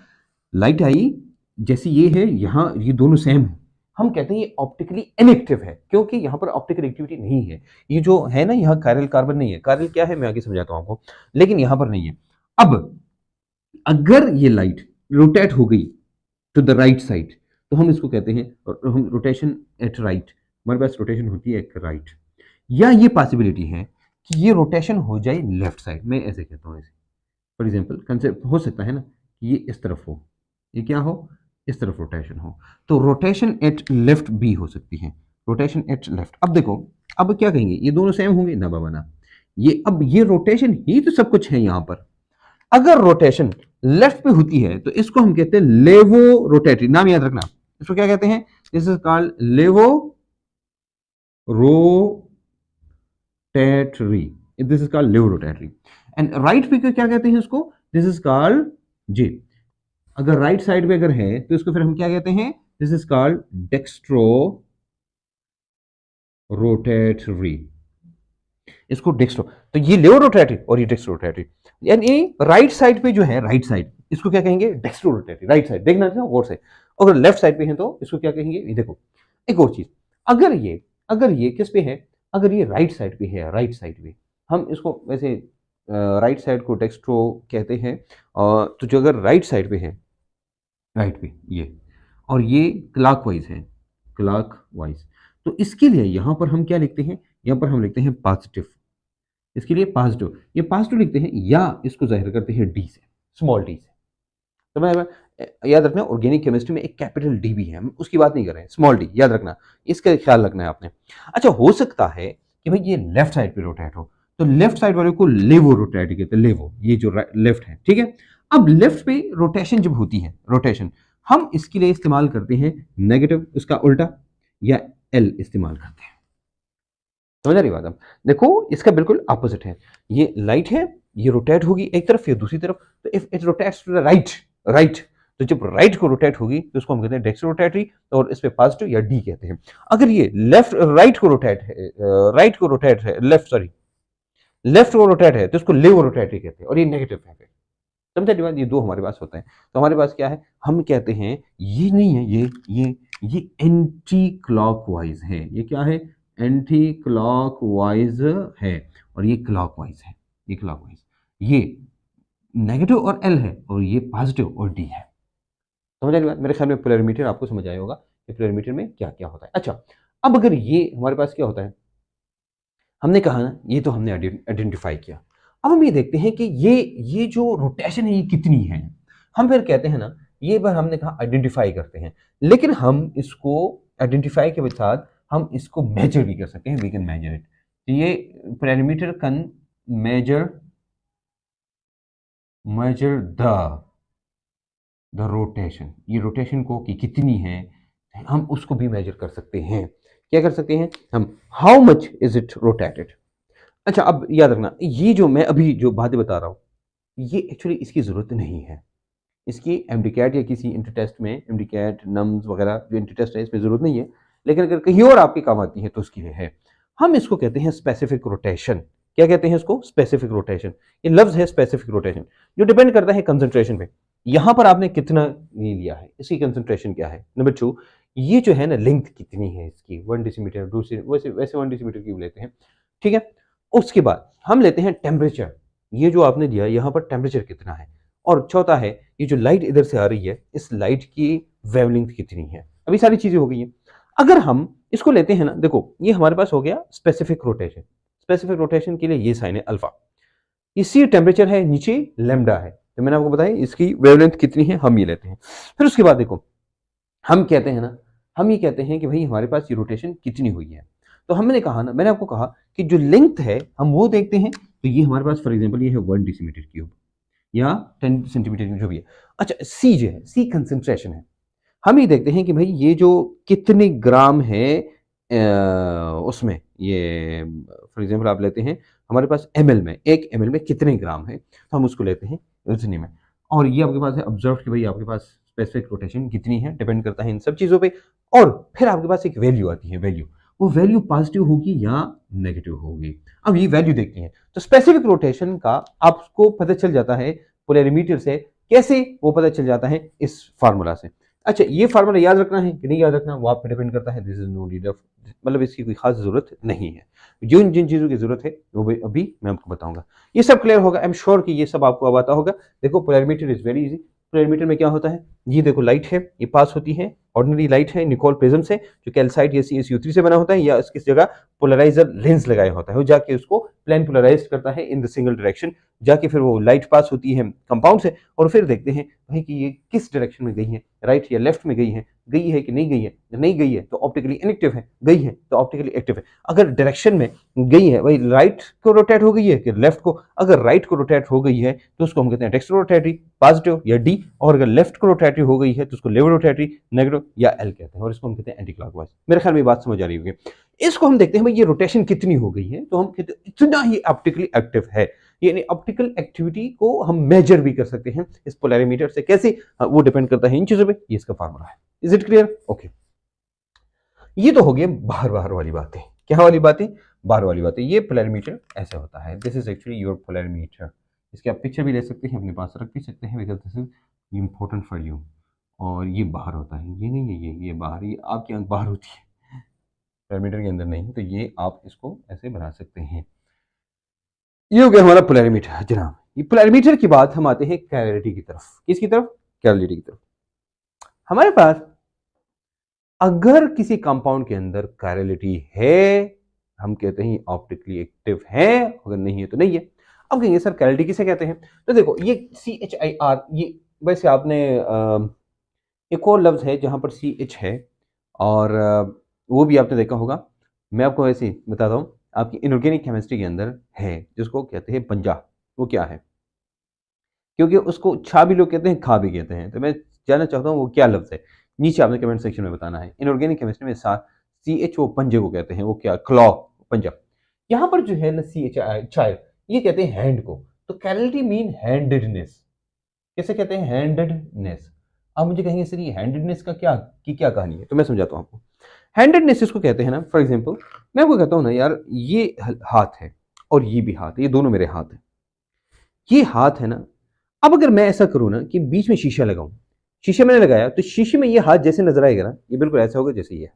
लाइट आई जैसी ये है, यहाँ ये दोनों सेम है, हम कहते हैं ये ऑप्टिकली इनएक्टिव है, क्योंकि यहाँ पर ऑप्टिकल एक्टिविटी नहीं है। ये जो है ना, यहाँ कायरल कार्बन नहीं है, कायरल क्या है मैं आगे समझाता हूँ आपको, लेकिन यहाँ पर नहीं है। अब अगर ये लाइट रोटेट हो गई टू द राइट साइड, तो हम इसको कहते हैं, हम रोटेशन एट राइट, हमारे पास रोटेशन होती है एक राइट, या ये पॉसिबिलिटी है कि ये रोटेशन हो जाए लेफ्ट साइड, मैं ऐसे कहता हूँ इसे। फॉर एग्जाम्पल कंसेप्ट हो सकता है ना कि ये इस तरफ हो, ये क्या हो, इस तरफ रोटेशन हो, तो रोटेशन एट लेफ्ट भी हो सकती है, रोटेशन एट लेफ्ट। अब देखो, अब क्या कहेंगे, ये दोनों सेम होंगे ना बाबा ना, ये अब ये रोटेशन ही तो सब कुछ है यहाँ पर। अगर रोटेशन लेफ्ट पे होती है तो इसको हम कहते हैं लेवो रोटेटरी, नाम याद रखना, इसको क्या कहते हैं, दिस इज कॉल्ड लेवो रोटेटरी, दिस इज कॉल्ड लेवो रोटेटरी। एंड राइट पे क्या कहते हैं इसको, दिस इज कॉल्ड जे, अगर राइट साइड पे अगर है तो इसको फिर हम क्या कहते हैं, this is called dextro rotatory, इसको डेक्स्ट्रो, तो ये लेवो रोटेटरी और ये डेक्स्ट्रो रोटेटरी। यानी राइट साइड पे जो है, राइट साइड, इसको क्या कहेंगे, डेक्स्ट्रो रोटेटरी, राइट साइड देखना है गौर से। अगर लेफ्ट साइड पे है तो इसको क्या कहेंगे, ये देखो एक और चीज, अगर ये किस पे है, अगर ये राइट साइड पे है, राइट साइड पे, हम इसको वैसे राइट साइड को डेक्स्ट्रो कहते हैं, तो जो अगर राइट साइड पे है, राइट पे ये, और ये क्लॉकवाइज है, क्लॉकवाइज, तो इसके लिए यहां पर हम क्या लिखते हैं, यहां पर हम लिखते हैं पॉजिटिव, इसके लिए पॉजिटिव, ये पॉजिटिव लिखते हैं, या इसको जाहिर करते हैं डी से, स्मॉल डी से। तो मैं याद रखना, ऑर्गेनिक केमिस्ट्री में एक कैपिटल डी भी है, हम उसकी बात नहीं कर रहे हैं, स्मॉल डी याद रखना, इसका ख्याल रखना है आपने। अच्छा, हो सकता है कि भाई ये लेफ्ट साइड पे रोटेट हो, तो लेफ्ट साइड वाले को लेवो रोटेट कहते हैं, लेवो, ये जो लेफ्ट है, ठीक है। अब लेफ्ट पे रोटेशन जब होती है, रोटेशन, हम इसके लिए इस्तेमाल करते हैं नेगेटिव, उसका उल्टा, या एल इस्तेमाल करते हैं। समझ आ रही बात? अब देखो इसका बिल्कुल ऑपोजिट है, ये लाइट है, ये रोटेट होगी एक तरफ या दूसरी तरफ, तो if it rotates to the right, right, तो जब राइट को रोटेट होगी तो उसको हम कहते हैं डेक्स्ट्रो रोटेटरी, और इस पे पॉजिटिव या डी कहते हैं। अगर ये लेफ्ट राइट को रोटेट है, राइट को रोटेट है, लेफ्ट सॉरी, लेफ्ट को रोटेट है तो इसको लेवो रोटेटरी कहते हैं, और ये नेगेटिव है। समझा बात? ये दो हमारे पास होते हैं, तो हमारे पास क्या है, हम कहते हैं ये नहीं है, ये एंटी क्लॉकवाइज है, ये क्या है, एंटी क्लॉकवाइज है, और ये क्लॉकवाइज है, ये क्लॉकवाइज, ये नेगेटिव और एल है, और ये पॉजिटिव और डी है। समझ रही बात? मेरे ख्याल में पोलैरिमीटर आपको समझ आया होगा कि पोलैरिमीटर में क्या क्या होता है। अच्छा, अब अगर ये हमारे पास क्या होता है, हमने कहा ना, ये तो हमने आइडेंटिफाई किया, अब हम ये देखते हैं कि ये जो रोटेशन है ये कितनी है, हम फिर कहते हैं ना, ये बार हमने कहा आइडेंटिफाई करते हैं, लेकिन हम इसको आइडेंटिफाई के साथ हम इसको मेजर भी कर सकते हैं, वी कैन मेजर इट। तो ये parameter can measure the rotation, ये रोटेशन को कि कितनी है, हम उसको भी मेजर कर सकते हैं। क्या कर सकते हैं हम, how much is it rotated. अच्छा, अब याद रखना, ये जो मैं अभी जो बातें बता रहा हूँ, ये एक्चुअली इसकी ज़रूरत नहीं है, इसकी एमडीकैट या किसी इंटर टेस्ट में, एमडीकैट नम्स वगैरह जो इंटर टेस्ट है, इसमें ज़रूरत नहीं है, लेकिन अगर कहीं और आपके काम आती है तो उसके लिए है। हम इसको कहते हैं स्पेसिफिक रोटेशन। क्या कहते हैं इसको, स्पेसिफिक रोटेशन। ये लफ्ज़ है स्पेसिफिक रोटेशन, जो डिपेंड करता है कंसंट्रेशन पे, यहाँ पर आपने कितना ये लिया है, इसकी कंसंट्रेशन क्या है। नंबर 2, ये जो है ना, लेंथ कितनी है इसकी, 1 डेसीमीटर, दूसरी वैसे 1 डेसीमीटर की लेते हैं, ठीक है। उसके बाद हम लेते हैं टेम्परेचर, ये जो आपने दिया यहाँ पर टेम्परेचर कितना है, और चौथा है ये जो लाइट इधर से आ रही है, इस लाइट की वेवलेंथ कितनी है। अभी सारी चीजें हो गई हैं। अगर हम इसको लेते हैं ना, देखो ये हमारे पास हो गया स्पेसिफिक रोटेशन, स्पेसिफिक रोटेशन के लिए ये साइन है अल्फा, इसी टेम्परेचर है, नीचे लैम्डा है, तो मैंने आपको बताया इसकी वेवलेंथ कितनी है, हम ये लेते हैं। फिर उसके बाद देखो, हम कहते हैं ना, हम ये कहते हैं कि भाई हमारे पास ये रोटेशन कितनी हुई है, तो हमने कहा ना, मैंने आपको कहा कि जो लेंथ है हम वो देखते हैं, तो ये हमारे पास फॉर एग्जांपल ये है 1 डेसीमीटर क्यूब या 10 सेंटीमीटर क्यूब, जो भी है। अच्छा, सी जो है, सी कंसंट्रेशन है, हम ये देखते हैं कि भाई ये जो कितने ग्राम है, उसमें ये फॉर एग्जांपल आप लेते हैं, हमारे पास ml में, 1 ml में कितने ग्राम है, तो हम उसको लेते हैं उतने में। और ये आपके पास है ऑब्जर्व कि भाई आपके पास स्पेसिफिक रोटेशन कितनी है, डिपेंड करता है इन सब चीज़ों पे। और फिर आपके पास एक वैल्यू आती है, वैल्यू, वो वैल्यू पॉजिटिव होगी या नेगेटिव होगी। अब ये वैल्यू देखते हैं। तो स्पेसिफिक रोटेशन का आपको पता चल जाता है पोलैरिमीटर से। कैसे वो पता चल जाता है? इस फार्मूला से। अच्छा, ये फार्मूला याद रखना है कि नहीं याद रखना, वो आप पे डिपेंड करता है। This is no need of, मतलब इसकी कोई खास जरूरत नहीं है। जिन जिन चीज़ों की जरूरत है वो भी अभी मैं आपको बताऊंगा। ये सब क्लियर होगा, आई एम श्योर कि ये सब आपको अब आता होगा। देखो, polarimeter is very easy. Polarimeter में क्या होता है? ये देखो, लाइट है, ये पास होती है, ऑर्डिनरी लाइट है निकोल प्रिज्म से, जो कैल्साइट या CaSiO3 से बना होता है, या इसकी जगह पोलराइजर लेंस लगाया होता है, वो जाके उसको प्लेन पोलराइज करता है इन द सिंगल डायरेक्शन। जाके फिर वो लाइट पास होती है कंपाउंड से, और फिर देखते हैं भाई कि ये किस डायरेक्शन में गई है, राइट या लेफ्ट में गई है कि नहीं गई है। नहीं गई है तो ऑप्टिकली इनएक्टिव है, गई है तो ऑप्टिकली एक्टिव है। अगर डायरेक्शन में गई है भाई, राइट को रोटेट हो गई है कि लेफ्ट को, अगर राइट को रोटेट हो गई है तो उसको हम कहते हैं डेक्स्ट्रो रोटेटरी, पॉजिटिव या डी, और अगर लेफ्ट को रोटेटरी हो गई है तो उसको लेवो रोटेटरी, नेगेटिव या एल कहते हैं, और इसको हम कहते हैं एंटी क्लॉकवाइज। मेरे ख्याल में बात समझ आ रही होगी। इसको हम देखते हैं भाई ये रोटेशन कितनी हो गई है, तो हम कहते हैं इतना ही ऑप्टिकली एक्टिव है। यानी ऑप्टिकल एक्टिविटी को हम मेजर भी कर सकते हैं इस पोलैरिमीटर से। कैसे? वो डिपेंड करता है इन चीजों पे। ये इसका फार्मूला है। Is it clear? ओके। ये तो हो गया बाहर बाहर वाली बातें। क्या वाली बातें? बाहर वाली बातें। ये पोलैरिमीटर ऐसे होता है। This is actually your polarimeter. इसके आप पिक्चर भी ले सकते हैं, अपने पास रख भी सकते हैं, because this is important for you. और ये बाहर होता है, ये नहीं है, ये बाहर, ये आपकी आंख बाहर होती है, पोलैरिमीटर के अंदर नहीं। तो ये आप इसको ऐसे बना सकते हैं। ये हो गया हमारा पोलैरिमीटर जनाब। ये पोलैरिमीटर के बाद हम आते हैं कैरेलिटी की तरफ। किसकी तरफ? कैरेलिटी की तरफ। हमारे पास अगर किसी कंपाउंड के अंदर कैरेलिटी है, हम कहते हैं ऑप्टिकली एक्टिव है, अगर नहीं है तो नहीं है। अब कहेंगे सर कैरेलिटी किसे कहते हैं? तो देखो, ये CHIR, ये वैसे आपने एक और लफ्ज है जहां पर CH है, और वो भी आपने देखा होगा। मैं आपको वैसे ही बताता हूँ, आपकी इनऑर्गेनिक केमिस्ट्री के अंदर है, जिसको कहते हैं पंजा। वो क्या है? क्योंकि उसको छा भी लोग कहते हैं, खा भी कहते हैं, तो मैं जानना चाहता हूँ वो क्या लफ्ज है। नीचे आपने कमेंट सेक्शन में बताना है। इनऑर्गेनिक केमिस्ट्री में CH, वो पंजे को कहते हैं, वो क्या? क्लॉ, पंजा। यहाँ पर जो है ना CHI, चाय, ये कहते हैं हैंड को। तो कैरेलिटी मीन हैंडेडनेस। कैसे कहते हैं? हैंडेडनेस। आप मुझे कहेंगे सर ये हैंडेडनेस का क्या कहानी है, तो मैं समझाता हूँ आपको। हैंडेडनेस इसको कहते हैं ना, फॉर एग्जांपल मैं आपको कहता हूँ ना यार, ये हाथ है और ये भी हाथ है, ये दोनों मेरे हाथ हैं। ये हाथ है ना, अब अगर मैं ऐसा करूँ ना कि बीच में शीशा लगाऊं, शीशे मैंने लगाया तो शीशे में ये हाथ जैसे नजर आएगा ना, ये बिल्कुल ऐसा होगा जैसे ये है।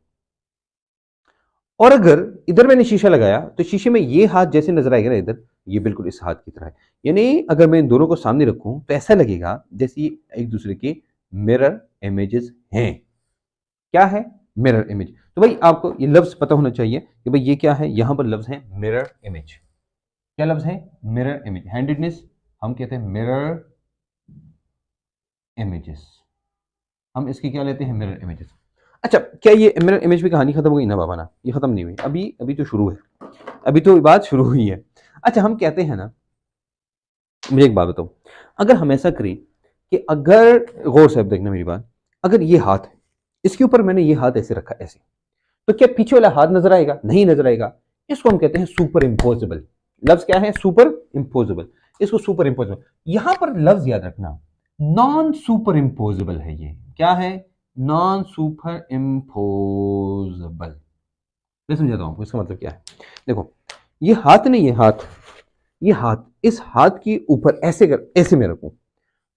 और अगर इधर मैंने शीशा लगाया तो शीशे में ये हाथ जैसे नजर आएगा ना इधर, ये बिल्कुल इस हाथ की तरह है। यानी अगर मैं इन दोनों को सामने रखूं तो ऐसा लगेगा जैसे ये एक दूसरे के मिरर इमेजेस हैं। क्या है? Mirror image. तो भाई आपको ये लफ्ज पता होना चाहिए कि भाई ये क्या है। यहां पर लफ्ज है मिरर इमेज। क्या लफ्ज है? Mirror image. हैंडेडनेस हम कहते हैं मिरर इमेजेस। हम इसकी क्या लेते हैं? Mirror images. अच्छा, क्या ये मिरर इमेज की कहानी खत्म हो गई? ना बाबा ना, ये खत्म नहीं हुई। अभी अभी तो शुरू है, अभी तो बात शुरू हुई है। अच्छा, हम कहते हैं ना, मुझे एक बात बताओ, अगर हम ऐसा करें कि अगर, गौर से अब देखना मेरी बात, अगर ये हाथ है, इसके ऊपर मैंने ये हाथ ऐसे रखा, ऐसे, तो क्या पीछे वाला हाथ नजर आएगा? नहीं नजर आएगा। इसको हम कहते हैं सुपर इम्पोजेबल। लफ्ज क्या है? Super imposable. इसको सुपर इम्पोजेबल, यहां पर लफ्ज याद रखना, नॉन सुपर इम्पोजेबल है। ये क्या है? Non super imposable. मैं समझाता हूं आपको इसका मतलब क्या है। देखो, ये हाथ नहीं है, हाथ, ये हाथ, इस हाथ के ऊपर ऐसे कर, ऐसे में रखूं,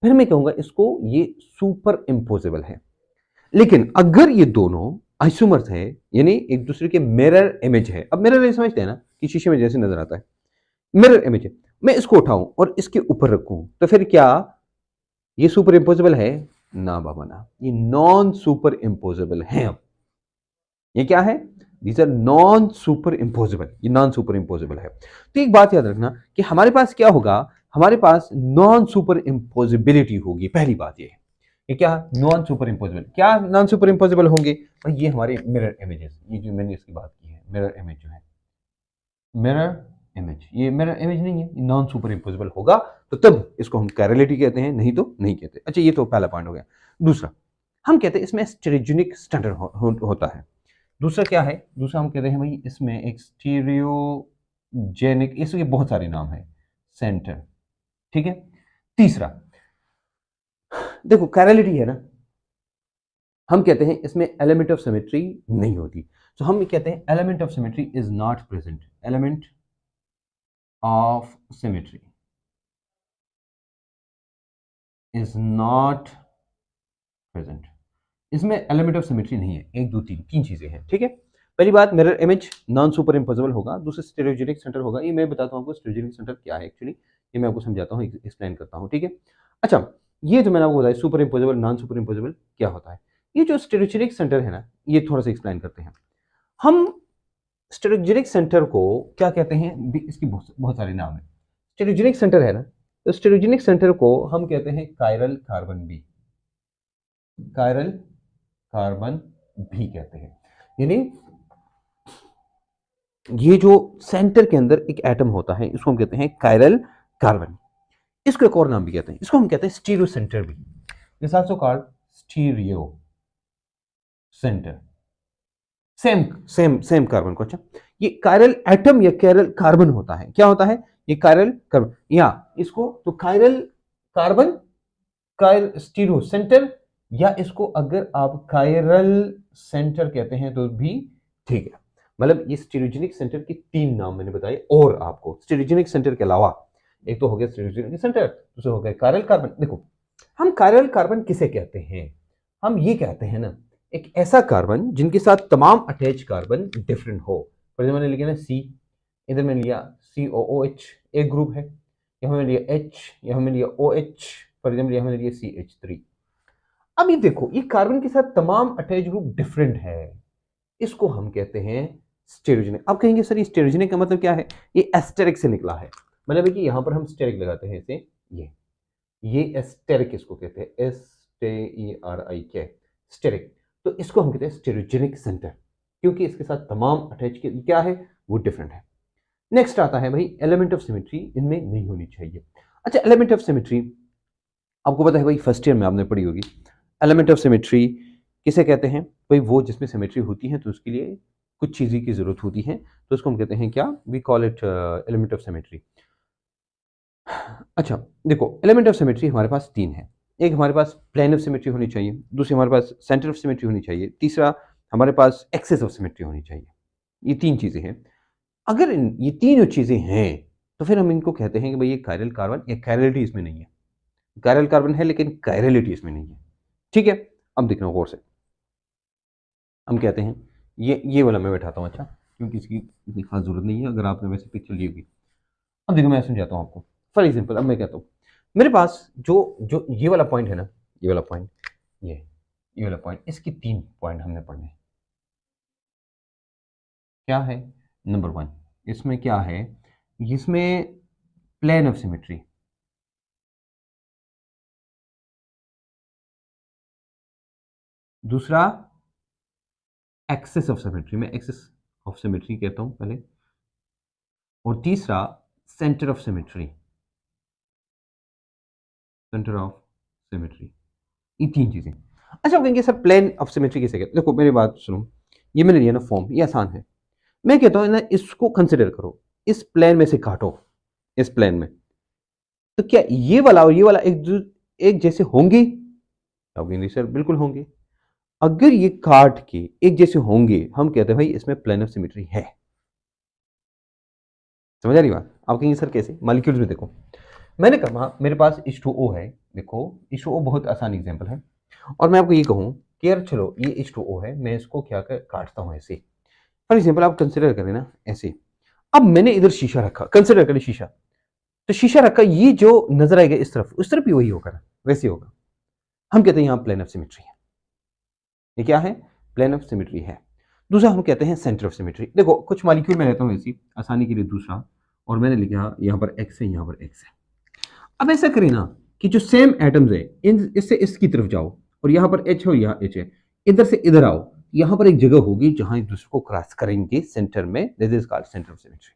फिर मैं कहूंगा इसको ये सुपर इम्पोजेबल है। लेकिन अगर ये दोनों आइसोमर्स है, यानी एक दूसरे के मिरर इमेज है। अब मिरर इमेज समझते हैं ना कि शीशे में जैसे नजर आता है, मिरर इमेज है। मैं इसको उठाऊं और इसके ऊपर रखूं, तो फिर क्या ये सुपर इम्पोजेबल है? ना बाबा ना, ये नॉन सुपर इम्पोजेबल है। अब ये क्या है? These are non superimposable. ये नॉन सुपर इम्पोजेबल है। तो एक बात याद रखना कि हमारे पास क्या होगा, हमारे पास नॉन सुपर इम्पोजिबिलिटी होगी। पहली बात ये क्या? Non super imposable. क्या नॉन सुपर इम्पोजिबल होंगे? और ये हमारे मिरर इमेजेस, ये जो मैंने इसकी बात की है, मिरर इमेज जो है, मिरर इमेज, ये मिरर इमेज नहीं है, नॉन सुपर इम्पोजिबल होगा, तो तब इसको हम कैरेलिटी कहते हैं, नहीं तो नहीं कहते। अच्छा, ये तो पहला पॉइंट हो गया। दूसरा, हम कहते हैं इसमें स्टेरियोजेनिक स्टैंडर्ड होता है। दूसरा क्या है? दूसरा हम कहते हैं भाई इसमें एक स्टीरियोजेनिक, इसके बहुत सारे नाम है, सेंटर। ठीक है। तीसरा, देखो कैरेलिटी है ना, हम कहते हैं इसमें एलिमेंट ऑफ सिमेट्री नहीं होती। तो हम कहते हैं element of symmetry is not present, element of symmetry is not present. इसमें एलिमेंट ऑफ सिमेट्री नहीं है। एक दो तीन तीन चीजें हैं, ठीक है। पहली बात, mirror image non super imposable होगा। दूसरा स्टेरियोजेनिक सेंटर होगा। ये मैं बताता हूँ आपको स्टेरियोजेनिक सेंटर क्या है एक्चुअली, ये मैं आपको समझाता हूँ, एक्सप्लेन करता हूँ, ठीक है। अच्छा, ये जो मैंने आपको बताया super imposable non super imposable क्या होता है, ये जो स्टेरियोजेनिक सेंटर है ना, ये थोड़ा सा एक्सप्लेन करते हैं हम। स्टेरियोजेनिक सेंटर को क्या कहते हैं, इसकी बहुत सारे नाम है। स्टेरियोजेनिक सेंटर है ना, तो स्टेरियोजेनिक सेंटर को हम कहते हैं कायरल कार्बन बी, कायरल कार्बन भी कहते हैं। यानी ये जो सेंटर के अंदर एक एटम होता है, इसको हम कहते हैं कायरल कार्बन। इसको एक और नाम भी कहते हैं, इसको हम कहते हैं स्टीरियो सेंटर भी। This also called stereo centre. Same same same carbon को। अच्छा, ये कायरल एटम या कायरल कार्बन होता है, क्या होता है ये कायरल कार्बन, या इसको तो कायरल कार्बन, कायर स्टीरियो सेंटर, या इसको अगर आप कायरल सेंटर कहते हैं तो भी ठीक है। मतलब ये स्टेरियोजेनिक सेंटर के तीन नाम मैंने बताए। और आपको स्टेरियोजेनिक सेंटर के अलावा एक तो हो गया स्टेरियोजेनिक सेंटर, दूसरा हो गया कायरल कार्बन। देखो, हम कायरल कार्बन किसे कहते हैं, हम ये कहते हैं ना, एक ऐसा कार्बन जिनके साथ तमाम अटैच कार्बन डिफरेंट हो। फॉर एग्जाम्पल मैंने लिखा ना सी, इधर मैंने लिया COOH एक ग्रुप है, यहाँ मैंने लिया H, यहाँ मैंने लिया OH, फॉर एग्जाम्पल यहाँ मैंने लिया CH3। अब ये देखो, ये कार्बन के साथ तमाम अटैच ग्रुप डिफरेंट है, इसको हम कहते हैं स्टेरियोजेनिक। आप कहेंगे सर ये स्टेरियोजेनिक का मतलब क्या है, ये एस्टेरिक से निकला है। मतलब कि यहां पर हम स्टेरिक लगाते हैं इसे, ये एस्टेरिक इसको कहते हैं, STERIK स्टेरिक। तो इसको हम कहते हैं स्टेरियोजेनिक सेंटर, क्योंकि इसके साथ तमाम अटैच क्या है वो डिफरेंट है। नेक्स्ट आता है भाई एलिमेंट ऑफ सिमेट्री, इनमें नहीं होनी चाहिए। अच्छा, एलिमेंट ऑफ सिमेट्री आपको पता है भाई, फर्स्ट ईयर में आपने पढ़ी होगी। एलिमेंट ऑफ सिमेट्री किसे कहते हैं भाई, वो जिसमें सिमेट्री होती है तो उसके लिए कुछ चीज़ें की जरूरत होती है, तो उसको हम कहते हैं क्या, we call it element of symmetry. अच्छा देखो, एलिमेंट ऑफ सिमेट्री हमारे पास तीन है। एक हमारे पास प्लेन ऑफ सिमेट्री होनी चाहिए, दूसरी हमारे पास सेंटर ऑफ सिमेट्री होनी चाहिए, तीसरा हमारे पास एक्सेस ऑफ सिमेट्री होनी चाहिए। ये तीन चीज़ें हैं। अगर ये तीनों चीज़ें हैं तो फिर हम इनको कहते हैं कि भाई ये कायरल कार्बन या कायरलिटी इसमें नहीं है। कायरल कार्बन है लेकिन कायरलिटी इसमें नहीं है, ठीक है। अब देखना गौर से, हम कहते हैं ये वाला मैं बैठाता हूँ, अच्छा, क्योंकि इसकी इतनी खास जरूरत नहीं है, अगर आपने वैसे पिक्चर ली होगी। अब देखो मैं समझाता हूँ आपको। फॉर एग्जाम्पल अब मैं कहता हूँ मेरे पास जो जो ये वाला पॉइंट है ना, ये वाला पॉइंट, ये वाला पॉइंट, इसकी तीन पॉइंट हमने पढ़ने हैं। क्या है, नंबर वन, इसमें क्या है, इसमें प्लेन ऑफ सिमेट्री, दूसरा एक्सिस ऑफ सिमेट्री, मैं एक्सिस ऑफ सिमेट्री कहता हूँ पहले, और तीसरा centre of symmetry, centre of symmetry. ये तीन चीजें। अच्छा आप कहेंगे सर प्लेन ऑफ सिमेट्री किसे कहते हैं, देखो मेरी बात सुनो, ये मैंने लिया ना फॉर्म, ये आसान है। मैं कहता हूँ ना इसको कंसिडर करो, इस प्लेन में से काटो, इस प्लेन में, तो क्या ये वाला और ये वाला एक जैसे होंगे, आप कहेंगे सर बिल्कुल होंगे। अगर ये काट के एक जैसे होंगे, हम कहते हैं भाई इसमें प्लेन ऑफ सिमेट्री है। समझ आ रही बात, आप कहेंगे सर कैसे, मॉलिक्यूल्स में देखो, मैंने कहा मेरे पास H2O है, देखो H2O बहुत आसान एग्जांपल है, और मैं आपको ये कहूँ कि यार चलो ये H2O है, मैं इसको क्या कर काटता हूँ ऐसे। फॉर एग्जाम्पल आप कंसिडर करें ना ऐसे, अब मैंने इधर शीशा रखा, कंसिडर करें शीशा, तो शीशा रखा, ये जो नजर आएगा इस तरफ, उस तरफ भी वही होगा ना, वैसे होगा। हम कहते हैं यहाँ प्लेन ऑफ सिमेट्री है। ये क्या है, प्लेन ऑफ सिमेट्री है। दूसरा हम कहते हैं सेंटर ऑफ सिमेट्री। देखो कुछ मॉलिक्यूल में रहता हूँ ऐसी आसानी के लिए, दूसरा, और मैंने लिखा यहाँ पर एक्स है, यहाँ पर एक्स है। अब ऐसा करें ना कि जो सेम एटम्स है, इन इससे इसकी तरफ जाओ, और यहाँ पर एच है और यहाँ एच है, इधर से इधर आओ, यहाँ पर एक जगह होगी जहां एक दूसरे को क्रॉस करेंगे सेंटर में, this is called centre of symmetry.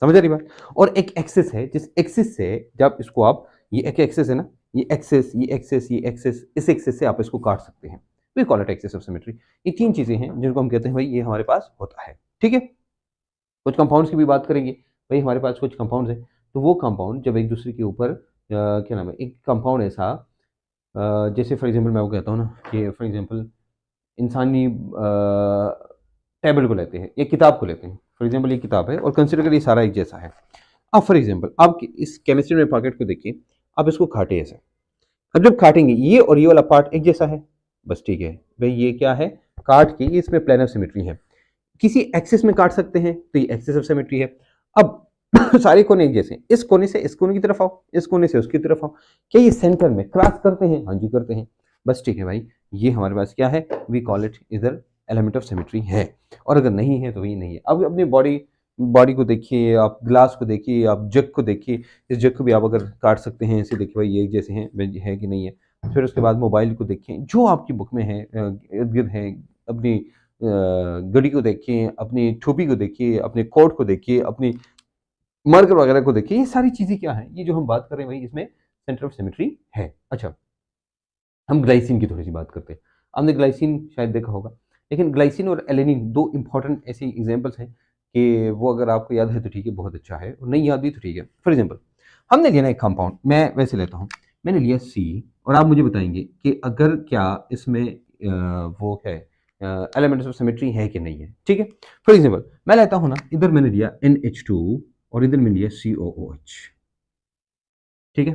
समझ आ रही बात। और एक एक्सिस है, जिस एक्सिस से जब इसको आप, ये एक एक्सिस है ना, ये एक्सिस, ये एक्सिस, ये एक्सिस, इस एक्सिस से आप इसको काट सकते हैं, we call it axis of symmetry. ये तीन चीजें हैं जिनको हम कहते हैं भाई ये हमारे पास होता है, ठीक है। कुछ कंपाउंड्स की भी बात करेंगे, भाई हमारे पास कुछ कंपाउंड्स हैं, तो वो कंपाउंड जब एक दूसरे के ऊपर क्या नाम है, एक कंपाउंड ऐसा जैसे फॉर एग्जांपल मैं वो कहता हूँ ना कि फॉर एग्जांपल इंसानी टेबल को लेते हैं, एक किताब को लेते हैं, फॉर एग्जांपल ये किताब है और कंसिडर करिए सारा एक जैसा है। अब फॉर एग्जांपल आप इस केमिस्ट्री में पॉकेट को देखिए, आप इसको काटे ऐसे। अब जब काटेंगे ये और ये वाला पार्ट एक जैसा है, बस ठीक है भाई, ये क्या है, काट के इसमें प्लेन ऑफ सिमेट्री है। किसी एक्सिस में काट सकते हैं तो ये एक्सिस ऑफ सिमेट्री है। अब सारे कोने एक जैसे हैं, इस कोने से इस कोने की तरफ आओ, इस कोने से उसकी तरफ आओ, क्या ये सेंटर में क्रॉस करते हैं? हाँ जी करते हैं। बस ठीक है भाई, ये हमारे पास क्या है, वी कॉल इट इधर एलिमेंट ऑफ सिमेट्री है। और अगर नहीं है तो वही नहीं है। अब अपनी बॉडी बॉडी को देखिए, आप ग्लास को देखिए, आप जग को देखिए, इस जग को भी आप अगर काट सकते हैं ऐसे, देखिए भाई ये एक जैसे हैं, है कि नहीं है। फिर उसके बाद मोबाइल को देखिए, जो आपकी बुक में है इर्द गिर्द है, अपनी घड़ी को देखिए, अपनी टोपी को देखिए, अपने कोट को देखिए, अपनी मार्कर वगैरह को देखिए, ये सारी चीजें क्या है, ये जो हम बात कर रहे हैं भाई, इसमें सेंटर ऑफ सिमेट्री है। अच्छा, हम ग्लाइसिन की थोड़ी सी बात करते हैं। आपने ग्लाइसिन शायद देखा होगा, लेकिन ग्लाइसिन और एलेनिन दो इंपॉर्टेंट ऐसी एग्जांपल्स हैं कि वो अगर आपको याद है तो ठीक है, बहुत अच्छा है, और नहीं याद भी तो ठीक है। फॉर एग्जांपल हमने लिया ना एक कंपाउंड, मैं वैसे लेता हूँ, मैंने लिया सी, और आप मुझे बताएंगे कि अगर क्या इसमें वो है एलिमेंट्स ऑफ सिमेट्री है कि नहीं है। ठीक है, फॉर एग्जांपल मैं लेता हूँ ना, इधर मैंने लिया NH2 और इधर मैंने लिया COOH। ठीक है,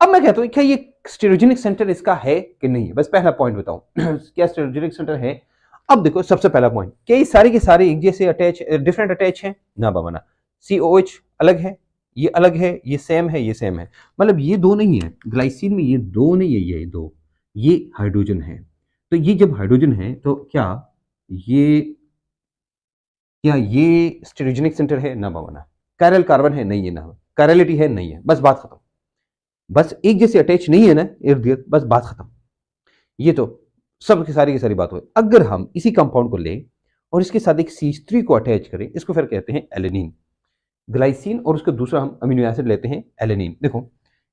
अब मैं कहता हूँ क्या ये स्टेरोजेनिक सेंटर इसका है कि नहीं है? बस पहला पॉइंट बताऊं क्या स्टेरोजेनिक सेंटर है? अब देखो सबसे पहला पॉइंट, क्या ये सारे के सारे एक जैसे अटैच डिफरेंट अटैच हैं? ना बाबा ना। COH अलग है, ये अलग है, ये सेम है, ये सेम है, मतलब ये दो नहीं है ग्लाइसिन में, ये दो नहीं है, ये दो, ये हाइड्रोजन है। तो ये जब हाइड्रोजन है तो ये क्या ये स्टेरोजेनिक सेंटर है? ना बाबा ना। कायरल कार्बन है? नहीं है ना। कायरलिटी है? नहीं है। बस बात खत्म। बस एक जैसे अटैच नहीं है ना इर्द गिर्द, बस बात खत्म। ये तो सब की सारी बात हुई। अगर हम इसी कंपाउंड को लें और इसके साथ एक C3 को अटैच करें, इसको फिर कहते हैं एलेनिन। ग्लाइसिन और उसका दूसरा हम अमीनो एसिड लेते हैं एलेनिन। देखो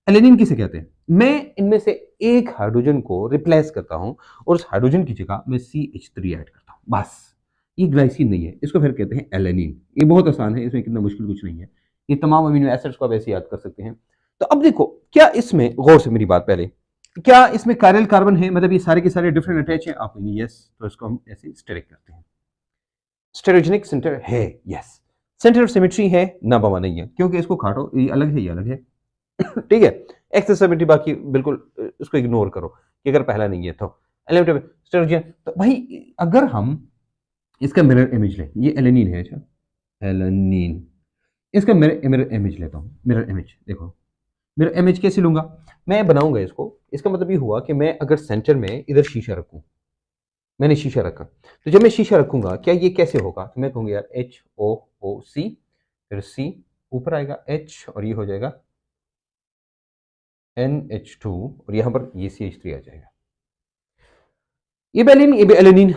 एलेनिन किसे कहते हैं? मैं इनमें से एक हाइड्रोजन को रिप्लेस करता हूं और उस हाइड्रोजन की जगह मैं CH3 ऐड करता हूं, बस। ये ग्लाइसिन नहीं है, इसको फिर कहते हैं एलेनिन। ये बहुत आसान है, इसमें कितना मुश्किल कुछ नहीं है। ये तमाम अमीनो एसिड्स को आप ऐसे याद कर सकते हैं। तो अब देखो, क्या इसमें, गौर से मेरी बात पहले, क्या इसमें कायरल कार्बन है? मतलब ये सारे के सारे डिफरेंट अटैच हैं? आप यस, तो इसको हम ऐसे स्टेरिक करते हैं। स्टेरोजेनिक सेंटर है, यस। सेंटर ऑफ सिमेट्री है? ना बाबा नहीं है, क्योंकि इसको काटो, ये अलग है, ये अलग है ठीक है। एक्सेसिबिलिटी बाकी बिल्कुल इसको इग्नोर करो कि अगर पहला नहीं है तो एलिमेंट स्टेरोजन। तो भाई अगर हम इसका मिरर इमेज लें, ये एलेनिन है, अच्छा एलेनिन, इसका मिरर इमेज लेता हूँ। मिरर इमेज देखो, मिरर इमेज कैसे लूंगा? मैं बनाऊंगा इसको, इसका मतलब ये हुआ कि मैं अगर सेंटर में इधर शीशा रखूं, मैंने शीशा रखा, तो जब मैं शीशा रखूंगा क्या ये कैसे होगा? तो मैं कहूंगा यार HOOC, फिर C ऊपर आएगा H और ये हो जाएगा NH2 और यहां पर ये CH3 आ जाएगा। ये भी एलेनिन, ये भी एलेनिन,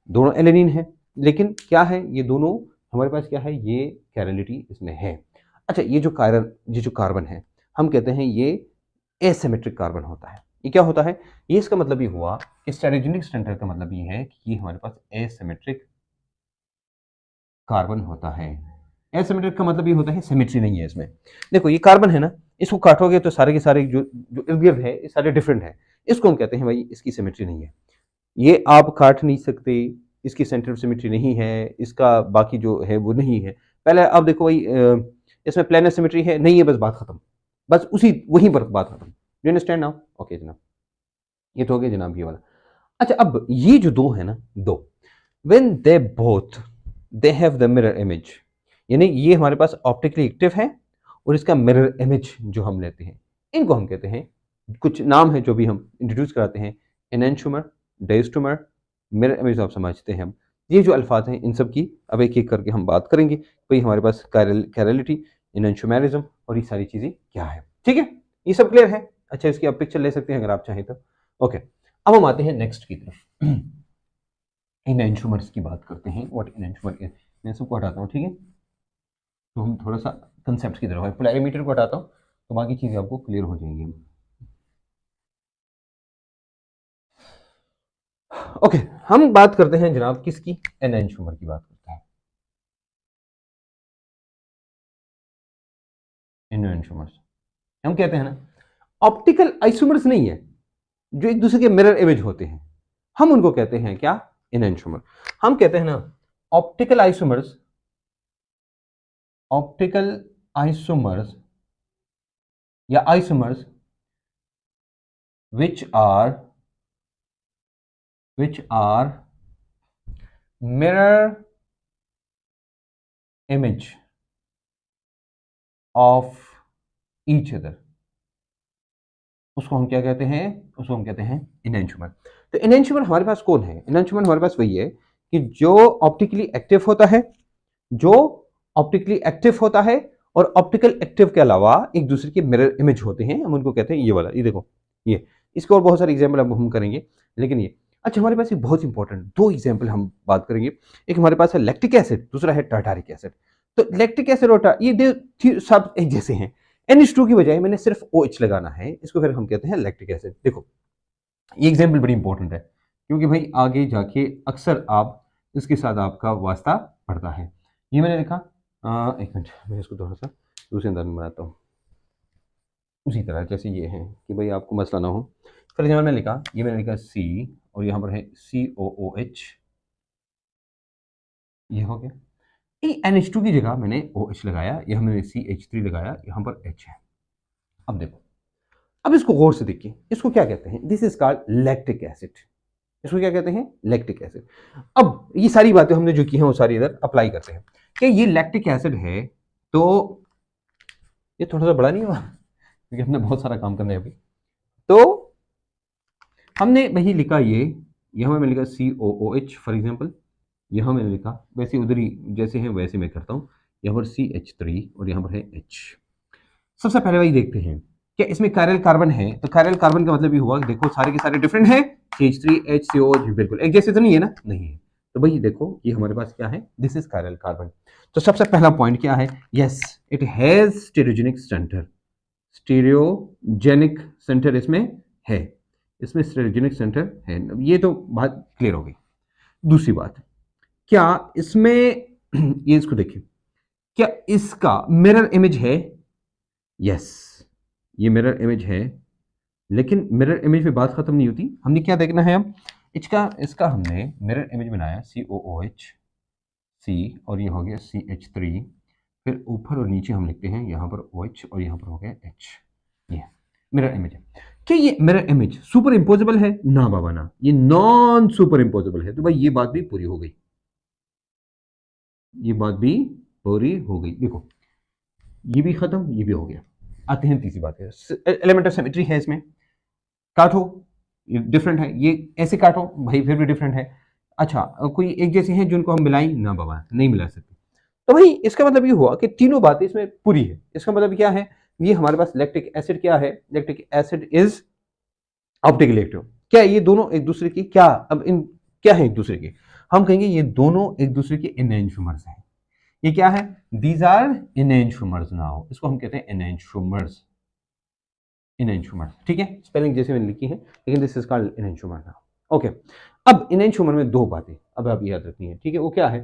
दोनों एलेनिन है, लेकिन क्या है, ये दोनों हमारे पास क्या है, ये कैरलिटी इसमें है। अच्छा, ये जो कार्बन है, हम कहते हैं ये एसिमेट्रिक कार्बन होता है। ये क्या होता है? ये इसका मतलब ये हुआ कि स्टेरोजेनिक सेंटर का मतलब ये है कि ये हमारे पास एसिमेट्रिक कार्बन होता है। एसिमेट्रिक का मतलब ये होता है सिमेट्री नहीं है इसमें। देखो ये कार्बन है ना, इसको काटोगे तो सारे के सारे जो जो इर्द गिर्द है ये सारे डिफरेंट है, इसको हम कहते हैं भाई इसकी सिमेट्री नहीं है। ये आप काट नहीं सकते, इसकी सेंटर ऑफ सिमेट्री नहीं है, इसका बाकी जो है वो नहीं है। पहले आप देखो भाई इसमें प्लेनर सिमेट्री है? नहीं है, बस बात खत्म। बस उसी वहीं पर बात खत्म। You understand now? ओके जनाब, ये तो हो गया जनाब ये वाला। अच्छा, अब ये जो दो है ना, दो, when they both they have the mirror image, यानी ये हमारे पास ऑप्टिकली एक्टिव है और इसका मिरर इमेज जो हम लेते हैं, इनको हम कहते हैं, कुछ नाम है जो भी हम इंट्रोड्यूस कराते हैं, एनेंटियोमर, डायस्टोमर, मिरर इमेज आप समझते हैं हम। ये जो अल्फाज हैं इन सब की अब एक एक करके हम बात करेंगे। भाई हमारे पास कैरलिटी, एनेंटियोमरिज्म और ये सारी चीजें क्या है। ठीक है, ये सब क्लियर है? अच्छा, इसकी आप पिक्चर ले सकते हैं अगर आप चाहें तो। ओके, अब हम आते हैं नेक्स्ट की तरफ एनेंटियोमर्स की बात करते हैं। व्हाट एनेंटियोमर इज, मैं सबको हटाता हूँ, ठीक है। तो हम थोड़ा सा कंसेप्ट की तरफ है, पोलैरिमीटर को हटाता हूँ तो बाकी चीज़ें आपको क्लियर हो जाएंगी। ओके, हम बात करते हैं जनाब किसकी, एनेंटियोमर की बात करते हैं। एनेंटियोमर्स हम कहते हैं ना, ऑप्टिकल आइसोमर्स नहीं है, जो एक दूसरे के मिरर इमेज होते हैं, हम उनको कहते हैं क्या, एनेंटियोमर। हम कहते हैं ना ऑप्टिकल आइसोमर्स, ऑप्टिकल आइसोमर्स या isomers which are mirror image of each other, उसको हम क्या कहते हैं, उसको हम कहते हैं एनेंटियोमर। तो एनेंटियोमर हमारे पास कौन है, एनेंटियोमर हमारे पास वही है कि जो ऑप्टिकली एक्टिव होता है, जो ऑप्टिकली एक्टिव होता है और ऑप्टिकल एक्टिव के अलावा एक दूसरे के मिरर इमेज होते हैं, हम उनको कहते हैं ये वाला, ये देखो ये, इसके और बहुत सारे एग्जाम्पल अब हम करेंगे, लेकिन ये अच्छा हमारे पास ये बहुत इंपॉर्टेंट दो एग्जाम्पल हम बात करेंगे। एक हमारे पास है लैक्टिक एसिड, दूसरा है टार्टारिक एसिड। तो लैक्टिक एसिड और ये सब एक जैसे हैं, NH2 की बजाय मैंने सिर्फ OH लगाना है, इसको फिर हम कहते हैं लैक्टिक एसिड। देखो ये एग्जाम्पल बड़ी इंपॉर्टेंट है, क्योंकि भाई आगे जाके अक्सर आप इसके साथ आपका वास्ता पड़ता है। ये मैंने लिखा, एक मिनट मैं इसको थोड़ा सा दूसरे अंदाज में बनाता हूँ, उसी तरह जैसे ये है कि भाई आपको मसला ना हो। फॉर एग्जाम्पल मैंने लिखा, ये मैंने लिखा C और यहाँ पर है COOH, ये हो गया। NH2 की जगह मैंने OH लगाया, यहाँ मैंने CH3 लगाया, यहाँ पर H है। अब देखो, अब इसको गौर से देखिए, इसको क्या कहते हैं, this is called lactic acid. इसको क्या कहते हैं, लैक्टिक एसिड। अब ये सारी बातें हमने जो की हैं वो सारी इधर अप्लाई करते हैं कि ये लैक्टिक एसिड है, तो ये थोड़ा सा बड़ा नहीं हुआ क्योंकि हमने बहुत सारा काम करना है अभी। तो हमने वही लिखा, ये यहाँ मैंने लिखा COOH फॉर एग्जाम्पल, यहाँ मैंने लिखा वैसे उधर ही जैसे हैं वैसे मैं करता हूँ, यहाँ पर CH3 और यहाँ पर है H। सबसे पहले वही देखते हैं क्या इसमें कायरल कार्बन है, तो कायरल कार्बन का मतलब ये हुआ कि देखो सारे के सारे डिफरेंट है, CH3 HCOH बिल्कुल एक जैसे तो नहीं है ना, नहीं है। तो भाई देखो ये हमारे पास क्या है, दिस इज कायरल कार्बन। तो सबसे पहला पॉइंट क्या है, yes it has stereogenic centre, stereogenic centre इसमें है, इसमें स्टेरियोजेनिक सेंटर है, ये तो बात क्लियर हो गई। दूसरी बात, क्या इसमें ये इसको देखिए, क्या इसका मिरर इमेज है, यस ये मिरर इमेज है, लेकिन मिरर इमेज में बात खत्म नहीं होती, हमने क्या देखना है अब, इसका इसका हमने मिरर इमेज बनाया COOH C और ये हो गया CH3, फिर ऊपर और नीचे हम लिखते हैं यहाँ पर OH और यहाँ पर हो गया H, ये मिरर इमेज है। क्या ये मिरर इमेज सुपर इम्पोजेबल है, ना बाबा ना, ये नॉन सुपर इम्पोजेबल है। तो भाई ये बात भी पूरी हो गई, ये बात भी पूरी हो गई। देखो ये भी खत्म, ये भी हो गया। आते हैं तीसरी बात है, एलिमेंट ऑफ सिमेट्री है इसमें, काटो ये डिफरेंट है, ये ऐसे काटो भाई फिर भी डिफरेंट है। अच्छा कोई एक जैसे हैं जिनको हम मिलाई ना बाबा नहीं मिला सकते। तो भाई इसका मतलब ये हुआ कि तीनों बातें इसमें पूरी है। इसका मतलब क्या है, ये हमारे पास लैक्टिक एसिड क्या है, lactic acid is optically active. क्या ये दोनों एक दूसरे की क्या, अब इन क्या है एक दूसरे के, हम कहेंगे ये दोनों एक दूसरे के एनेंटियोमर्स हैं। ये क्या है, दीज आर एनेंटियोमर्स नाउ, इसको हम कहते हैं एनेंटियोमर्स, एनेंटियोमर्स ठीक है, स्पेलिंग जैसे मैंने लिखी है, लेकिन this is called enantiomer now. Okay, अब एनेंटियोमर में दो बातें अब आप याद रखनी है, ठीक है, वो क्या है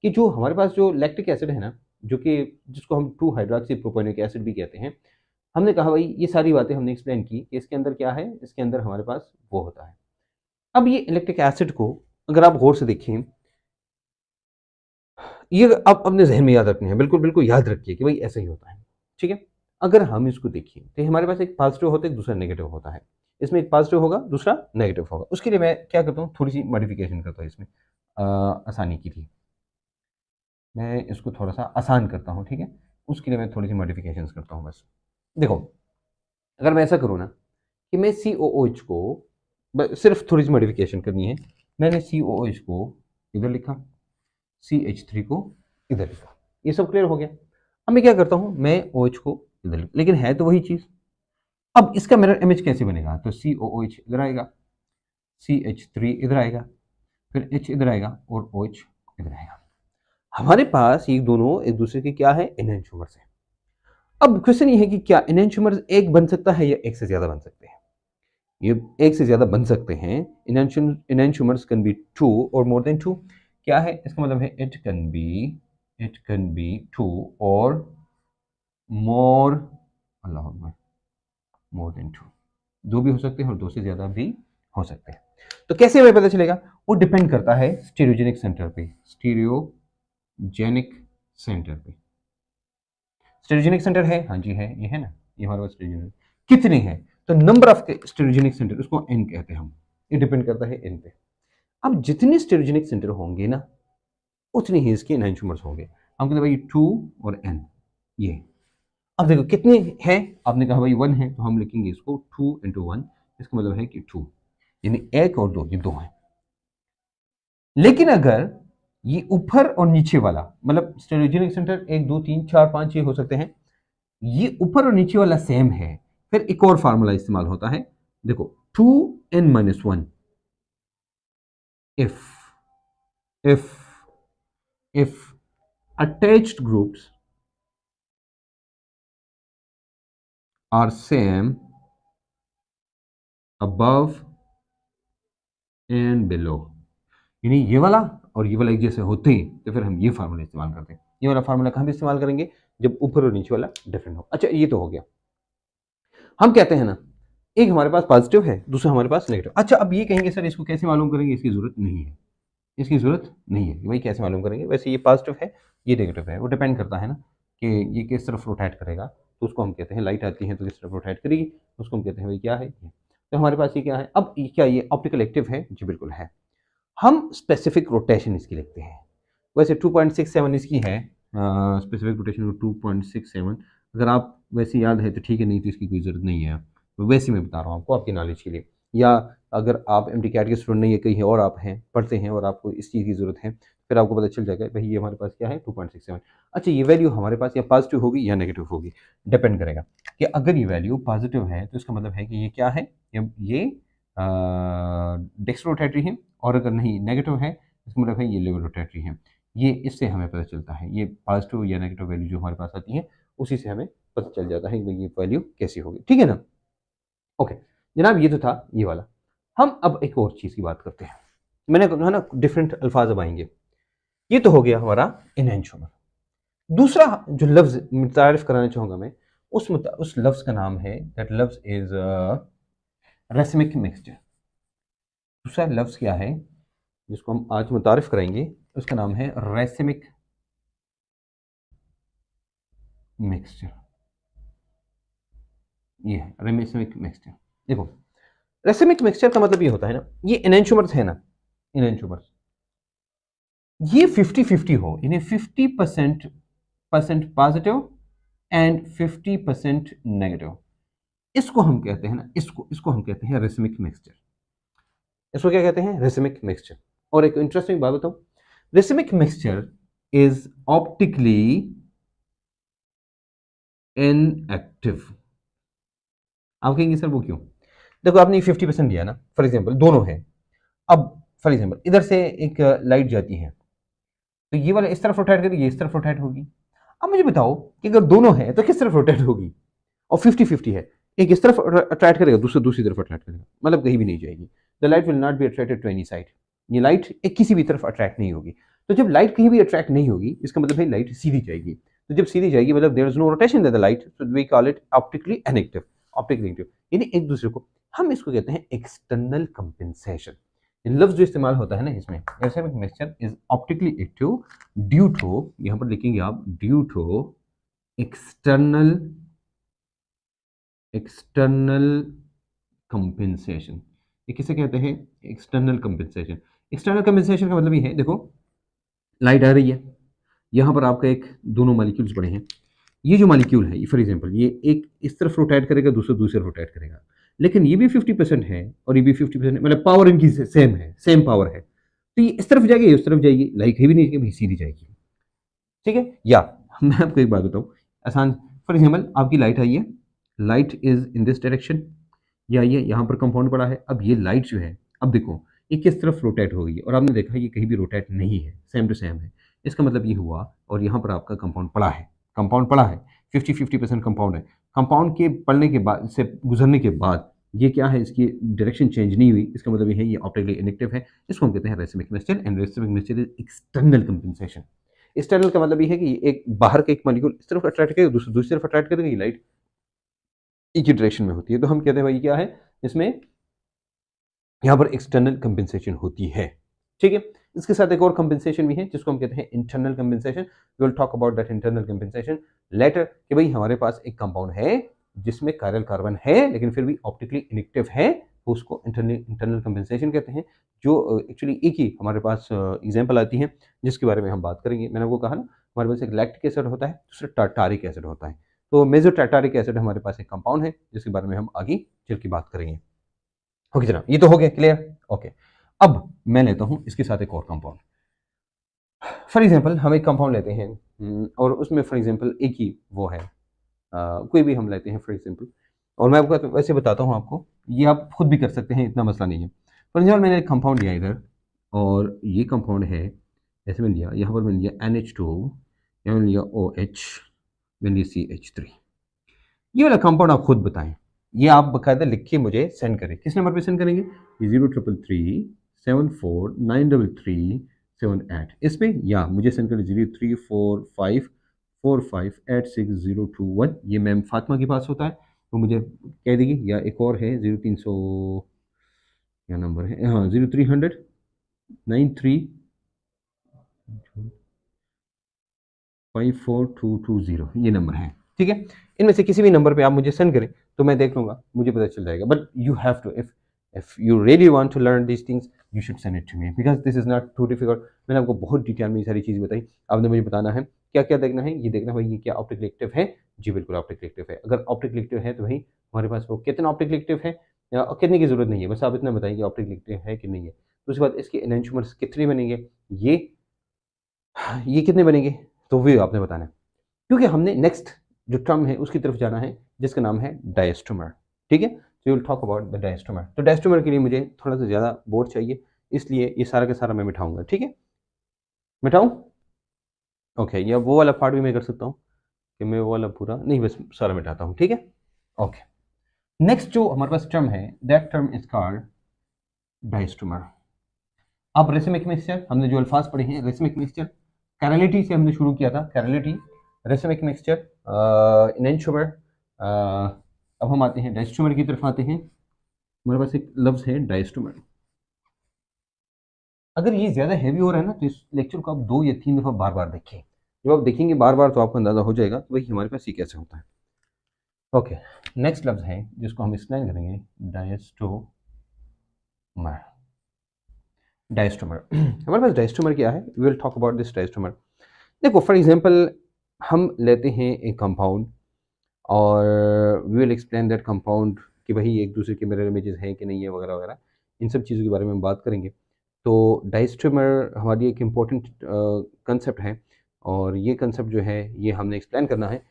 कि जो हमारे पास जो लैक्टिक एसिड है ना, जो कि जिसको हम 2 हाइड्रोक्सी प्रोपेनोइक एसिड भी कहते हैं, हमने कहा भाई ये सारी बातें हमने एक्सप्लेन की कि इसके अंदर क्या है, इसके अंदर हमारे पास वो होता है। अब ये इलेक्ट्रिक एसिड को अगर आप गौर से देखें, ये आप अपने जहन में याद रखने हैं, बिल्कुल बिल्कुल याद रखिए कि भाई ऐसा ही होता है, ठीक है। अगर हम इसको देखिए तो हमारे पास एक पॉजिटिव होता है, दूसरा नेगेटिव होता है, इसमें एक पॉजिटिव होगा दूसरा नेगेटिव होगा। उसके लिए मैं क्या करता हूँ, थोड़ी सी मॉडिफिकेशन करता हूँ इसमें, आसानी के लिए मैं इसको थोड़ा सा आसान करता हूँ, ठीक है, उसके लिए मैं थोड़ी सी मॉडिफिकेशन करता हूँ बस। देखो अगर मैं ऐसा करूँ ना कि मैं COOH को सिर्फ थोड़ी सी मॉडिफिकेशन करनी है, मैंने COOH को इधर लिखा, CH3 को इधर लिखा, ये सब क्लियर हो गया। अब मैं क्या करता हूँ, मैं OH को इधर, लेकिन है तो वही चीज़। अब इसका मिरर इमेज कैसे बनेगा, तो COOH इधर आएगा, CH3 इधर आएगा, फिर H इधर आएगा और OH इधर आएगा। हमारे पास ये दोनों एक दूसरे के क्या है, एनेंटियोमर्स है। अब क्वेश्चन ये है कि क्या एनेंटियोमर्स एक बन सकता है या एक से ज्यादा बन सकते हैं, ये एक से ज्यादा बन सकते हैं। एनेंटियोमर्स कैन बी 2 और मोर देन 2। क्या है इसका मतलब है, इट कैन बी 2 और मोर, अल्लाह अकबर, मोर देन 2। दो भी हो सकते हैं और दो से ज्यादा भी हो सकते हैं। तो कैसे हमें पता चलेगा? वो डिपेंड करता है स्टीरियोजेनिक सेंटर पे, स्टीरियोजेनिक सेंटर पे। स्टीरियोजेनिक सेंटर है, हाँ जी है, ये है ना, ये हमारे पास स्टीरियोजेनिक कितने हैं? तो नंबर ऑफ स्टीरियोजेनिक सेंटर, उसको एन कहते हैं हम, ये डिपेंड करता है एन पे। अब जितने स्टीरियोजेनिक सेंटर होंगे ना, उतने ही इसके एनहांसोमर्स होंगे। हम कहते हैं भाई 2 और n, ये। अब देखो कितने हैं, आपने कहा भाई 1 है, तो हम लिखेंगे इसको 2 इंटू 1, इसका मतलब है कि 2, यानी 1 और 2, ये 2 है। लेकिन अगर ये ऊपर और नीचे वाला, मतलब स्टेरोजेनिक सेंटर 1 2 3 4 5 ये हो सकते हैं, ये ऊपर और नीचे वाला सेम है, फिर एक और फार्मूला इस्तेमाल होता है। देखो 2n-1, if if if attached groups are same above and below, यानी ये वाला और ये वाला एक जैसे होते हैं, तो फिर हम ये फार्मूला इस्तेमाल करते हैं। ये वाला फार्मूला कहाँ पे इस्तेमाल करेंगे? जब ऊपर और नीचे वाला डिफरेंट हो। अच्छा ये तो हो गया। हम कहते हैं ना, एक हमारे पास पॉजिटिव है, दूसरा हमारे पास नेगेटिव। अच्छा अब ये कहेंगे सर इसको कैसे मालूम करेंगे? इसकी जरूरत नहीं है, इसकी जरूरत नहीं है, वही कैसे मालूम करेंगे? वैसे ये पॉजिटिव है, ये नेगेटिव है, वो डिपेंड करता है ना कि ये किस तरफ रोटेट करेगा, तो उसको हम कहते हैं, लाइट आती है तो किस तरफ रोटेट करेगी, उसको हम कहते हैं भाई क्या है ये। तो हमारे पास ये क्या है? अब क्या ये ऑप्टिकल एक्टिव है? जी बिल्कुल है। हम स्पेसिफिक रोटेशन इसकी लिखते हैं। वैसे 2.67 इसकी है, स्पेसिफिक रोटेशन 2.67, अगर आप वैसे याद है तो ठीक है, नहीं तो इसकी कोई ज़रूरत नहीं है। तो वैसे मैं बता रहा हूँ आपको आपकी नॉलेज के लिए, या अगर आप एम टी कैट के स्टूडेंट नहीं है, कहीं और आप हैं पढ़ते हैं और आपको इस चीज़ की ज़रूरत है, फिर आपको पता चल जाएगा भाई ये हमारे पास क्या है 2.67। अच्छा ये वैल्यू हमारे पास या पॉजिटिव होगी या नेगेटिव होगी, डिपेंड करेगा कि अगर ये वैल्यू पॉजिटिव है तो इसका मतलब है कि ये क्या है, ये डेक्स्ट्रो रोटेटरी है, और अगर नहीं नेगेटिव है इसका मतलब है ये लेवल रोटेटरी है। ये इससे हमें पता चलता है, ये पॉजिटिव या नेगेटिव वैल्यू जो हमारे पास आती है उसी से हमें पता चल जाता है कि ये वैल्यू कैसी होगी, ठीक है ना। ओके जनाब, ये तो था ये वाला। हम अब एक और चीज़ की बात करते हैं। मैंने कहा ना डिफरेंट अल्फाज अब आएंगे। ये तो हो गया हमारा इनहेंसोमर। दूसरा जो लफ्ज मुतारिफ कराना चाहूंगा मैं, उस लफ्ज का नाम है, दैट लफ्ज इज रेसमिक मिक्सचर। दूसरा लफ्ज क्या है जिसको हम आज मुतारिफ करेंगे, उसका नाम है रेसमिक मिक्सचर। ये है रेसमिक मिक्सचर। देखो रेसमिक मिक्सचर का मतलब ये होता है ना, ये एनेंशोमर्स है ना, एनेंशोमर्स ये 50-50 हो, यानी 50% पॉजिटिव एंड 50% नेगेटिव, इसको हम कहते हैं ना, इसको हम कहते हैं रेसमिक मिक्सचर। इसको क्या कहते हैं? Racemic mixture. और एक इंटरेस्टिंग बात बताऊं, racemic mixture is optically inactive. आप कहेंगे सर वो क्यों? देखो आपने 50% दिया ना, फॉर एग्जाम्पल दोनों है। अब फॉर एग्जाम्पल इधर से एक लाइट जाती है, तो ये वाला इस तरफ रोटेट करेगी, ये इस तरफ रोटेट होगी। अब मुझे बताओ कि अगर दोनों है तो किस तरफ रोटेट होगी? और 50-50 है, एक इस तरफ अट्रैक्ट करेगा, दूसरा दूसरी तरफ अट्रैक्ट करेगा, मतलब कहीं भी नहीं जाएगी। The light will not be attracted to any side. ये लाइट एक किसी भी तरफ अट्रैक्ट नहीं होगी। तो जब लाइट कहीं भी अट्रैक्ट नहीं होगी, इसका मतलब है लाइट सीधी जाएगी। तो जब सीधी जाएगी मतलब there is no rotation the light, so we call it optically inactive. Optically inactive यानी एक दूसरे को हम इसको कहते हैं एक्सटर्नल कंपेंसेशन। लफ्ज जो इस्तेमाल होता है ना इसमें, racemic mixture is optically active due to, यहां पर लिखेंगे आप, due to external external compensation. ये किसे कहते हैं? External compensation. एक्सटर्नल कंपेंसेशन का मतलब ये है, देखो लाइट आ रही है, यहाँ पर आपका एक दोनों मॉलिक्यूल्स बने हैं। ये जो मॉलिक्यूल है फॉर एग्जांपल ये एक इस तरफ रोटेट करेगा, दूसरा दूसरे रोटेट करेगा, लेकिन ये भी 50% है और ये भी 50%, मतलब पावर इनकी सेम है, सेम पावर है। तो ये इस तरफ जाएगी, ये उस तरफ जाएगी, लाइट कहीं भी नहीं जाएगी, सीधी जाएगी, ठीक है। या मैं आपको एक बात बताऊँ आसान, फॉर एग्जाम्पल आपकी लाइट आई है, light is in this direction, या ये यहाँ पर कंपाउंड पड़ा है। अब ये लाइट जो है, अब देखो ये किस तरफ रोटेट हो गई है, और आपने देखा ये कहीं भी रोटेट नहीं है, सेम टू सेम है। इसका मतलब ये हुआ, और यहाँ पर आपका कंपाउंड पड़ा है, कंपाउंड पड़ा है, 50-50% कंपाउंड है। कंपाउंड के पड़ने के बाद से गुजरने के बाद ये क्या है, इसकी डायरेक्शन चेंज नहीं हुई, इसका मतलब ये है ये ऑप्टिकली इनएक्टिव है। इसको हम कहते हैं racemic mixture, and racemic mixture is external compensation. External का मतलब ये है कि एक बाहर का एक मॉलिक्यूल इस तरफ अट्रैक्ट करेगा, दूसरी तरफ अट्रैक्ट करेगा, ये लाइट एक ही डायरेक्शन में होती है, तो हम कहते हैं भाई क्या है, इसमें यहाँ पर एक्सटर्नल कंपेंसेशन होती है। ठीक है, इसके साथ एक और कंपेंसेशन भी है जिसको हम कहते हैं internal compensation. We will talk about that internal compensation later, कि भाई हमारे पास एक कंपाउंड है जिसमें कायरल कार्बन है लेकिन फिर भी ऑप्टिकली इनेक्टिव है, तो उसको इंटरनल कंपेंसेशन कहते हैं। जो एक्चुअली एक ही हमारे पास एग्जाम्पल आती है जिसके बारे में हम बात करेंगे। मैंने आपको कहा ना, हमारे पास एक लैक्टिक एसिड होता है, दूसरा टार्टारिक एसिड होता है। तो मेजो टार्टारिक एसिड हमारे पास एक कंपाउंड है जिसके बारे में हम आगे चल के बात करेंगे। ओके जनाब, ये तो हो गया क्लियर। ओके, अब मैं लेता हूं इसके साथ एक और कंपाउंड। फॉर एग्जांपल हम एक कंपाउंड लेते हैं और उसमें फॉर एग्जांपल एक ही वो है, कोई भी हम लेते हैं फॉर एग्जांपल, और मैं आपको वैसे बताता हूं आपको, ये आप खुद भी कर सकते हैं, इतना मसला नहीं है। फॉर एग्जांपल मैंने एक कंपाउंड लिया इधर, और ये कंपाउंड है, ऐसे मैंने लिया, यहाँ पर मैंने लिया NH2, यहाँ मैंने लिया OH, मैंने लिया CH3। ये वाला कंपाउंड आप खुद बताएं, ये आप बकायदा लिख के मुझे सेंड करें। किस नंबर पे सेंड करेंगे? 0333749337 इस पे, या मुझे सेंड करें 034545860221। ये मैम फातिमा के पास होता है, वो मुझे कह देगी। या एक और है 0300, क्या नंबर है, हाँ 030093542220, ये नंबर है। ठीक है, इनमें से किसी भी नंबर पे आप मुझे सेंड करें तो मैं देख लूंगा, मुझे पता चल जाएगा। But you have to, if you really want to learn these things, you should send it to me, because this is not too difficult. मैंने आपको बहुत डिटेल में ये सारी चीज़ बताई, आपने मुझे बताना है क्या क्या देखना है। ये देखना भाई ये क्या ऑप्टिकली एक्टिव है? जी बिल्कुल ऑप्टिकली एक्टिव है। अगर ऑप्टिकली एक्टिव है तो भाई हमारे पास वो कितना ऑप्टिकली एक्टिव है, और कितने की जरूरत नहीं है, बस आप इतना बताइए कि ऑप्टिकली एक्टिव है कि नहीं है। तो उसके बाद इसके एनेंटियोमर्स कितने बनेंगे, ये कितने बनेंगे, तो भी आपने बताना है। क्योंकि हमने नेक्स्ट जो टर्म है उसकी तरफ जाना है जिसका नाम है डायस्टोमर। ठीक है, तो you will talk about the diastereomer. तो डायस्टोमर के लिए मुझे थोड़ा सा ज़्यादा बोर्ड चाहिए, इसलिए ये सारा का सारा मैं मिटाऊंगा। ठीक है, मिटाऊं? ओके, या वो वाला पार्ट भी मैं कर सकता हूँ कि मैं वो वाला पूरा नहीं, बस सारा मिटाता हूँ। ठीक है, ओके। नेक्स्ट जो हमारे पास टर्म है, दैट टर्म इज कॉल्ड डायस्टोमर। अब रेसिमिक मिक्सचर, हमने जो अल्फाज पढ़े हैं, रेसिमिक मिक्सचर कैरलिटी से हमने शुरू किया था, कैरलिटी, रेसिमिक मिक्सचर, इनेंटियोमर। अब हम आते हैं डायस्टोमर की तरफ आते हैं। हमारे पास एक लफ्ज़ है डायस्टोमर। अगर ये ज़्यादा हैवी हो रहा है ना, तो इस लेक्चर को आप 2 या 3 दफ़ा बार बार देखें। जब आप देखेंगे बार बार तो आपको अंदाज़ा हो जाएगा तो भाई हमारे पास ये कैसे होता है। ओके, नेक्स्ट लफ्ज़ है जिसको हम एक्सप्लेन करेंगे, डायस्टोमर। डायस्टोमर हमारे पास डायस्टोमर क्या है, we will talk about this diastereomer. देखो फॉर एग्जांपल हम लेते हैं एक कंपाउंड और we will explain that compound कि भाई एक दूसरे के मिरर इमेजेस हैं कि नहीं है, वगैरह वगैरह, इन सब चीज़ों के बारे में हम बात करेंगे। तो डायस्टोमर हमारी एक इम्पोर्टेंट कंसेप्ट है, और ये कंसेप्ट जो है ये हमने एक्सप्लेन करना है।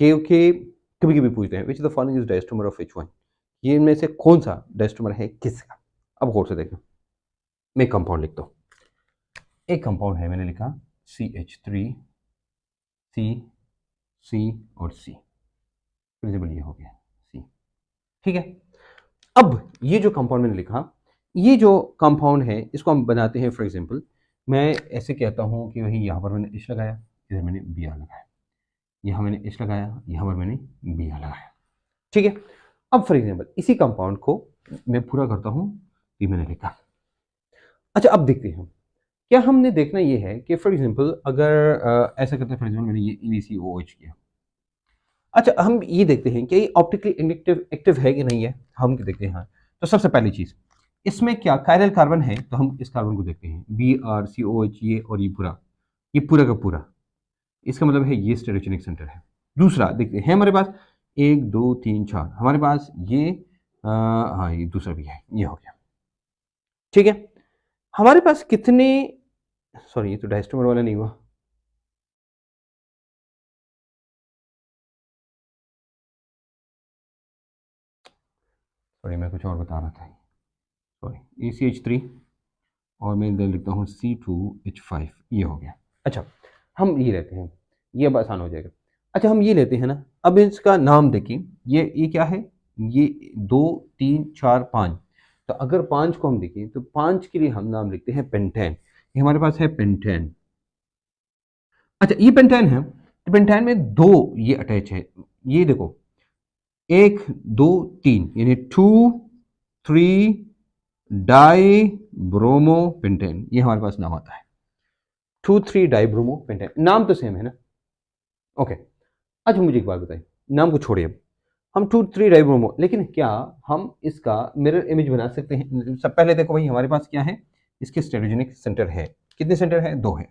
क्योंकि कभी कभी पूछते हैं which the following is diastereomer of which one, ये इनमें से कौन सा डायस्टोमर है किसका। अब गौर से देखो, मैं कंपाउंड लिखता हूँ, एक कंपाउंड है, मैंने लिखा CH3, C और C, प्रिंसिपल ये हो गया C। ठीक है, अब ये जो कंपाउंड मैंने लिखा, ये जो कंपाउंड है इसको हम बनाते हैं। फॉर एग्जांपल मैं ऐसे कहता हूँ कि वही यहाँ पर मैंने H लगाया, इधर मैंने Br लगाया, यहाँ मैंने H लगाया, यहाँ पर मैंने Br लगाया। ठीक है, अब फॉर एग्जांपल इसी कंपाउंड को मैं पूरा करता हूँ, ये मैंने लिखा। अच्छा, अब देखते हैं क्या हमने देखना ये है कि फॉर एग्जांपल अगर ऐसा करते हैं, फॉर एग्जांपल मैंने ये EbCOH किया। अच्छा, हम ये देखते हैं कि ये ऑप्टिकली एक्टिव है कि नहीं है, हम देखते हैं। हाँ, तो सबसे पहली चीज़ इसमें क्या कायरल कार्बन है, तो हम इस कार्बन को देखते हैं BrCOH, ये और ये पूरा का पूरा, इसका मतलब है ये स्टेरियोजेनिक सेंटर है। दूसरा देखते हैं हमारे पास 1 2 3 4, हमारे पास ये हाँ ये दूसरा भी है, ये हो गया। ठीक है, हमारे पास कितने, सॉरी ये तो डायस्टोमर वाला नहीं हुआ, सॉरी मैं कुछ और बता रहा था, सॉरी ACH3 और मैं इधर लिखता हूँ C2H5, ये हो गया। अच्छा, हम ये लेते हैं, ये अब आसान हो जाएगा। अच्छा, हम ये लेते हैं ना, अब इसका नाम देखिए, ये क्या है, ये 2 3 4 5। तो अगर 5 को हम देखें तो 5 के लिए हम नाम लिखते हैं पेंटेन, ये हमारे पास है पेंटेन। अच्छा, ये पेंटेन है, तो पेंटेन में 2 ये अटैच है, ये देखो 1 2 3 यानी 2 3 डाई ब्रोमो पेंटेन, ये हमारे पास नाम आता है 2 3 डाई ब्रोमो पेंटेन। नाम तो सेम है ना। ओके, अच्छा मुझे एक बात बताइए, नाम को छोड़िए, हम 2 3 डाई ब्रोमो, लेकिन क्या हम इसका मिरर इमेज बना सकते हैं? सब पहले देखो भाई, हमारे पास क्या है, इसके स्टेरोजेनिक सेंटर है, कितने सेंटर है? 2 है।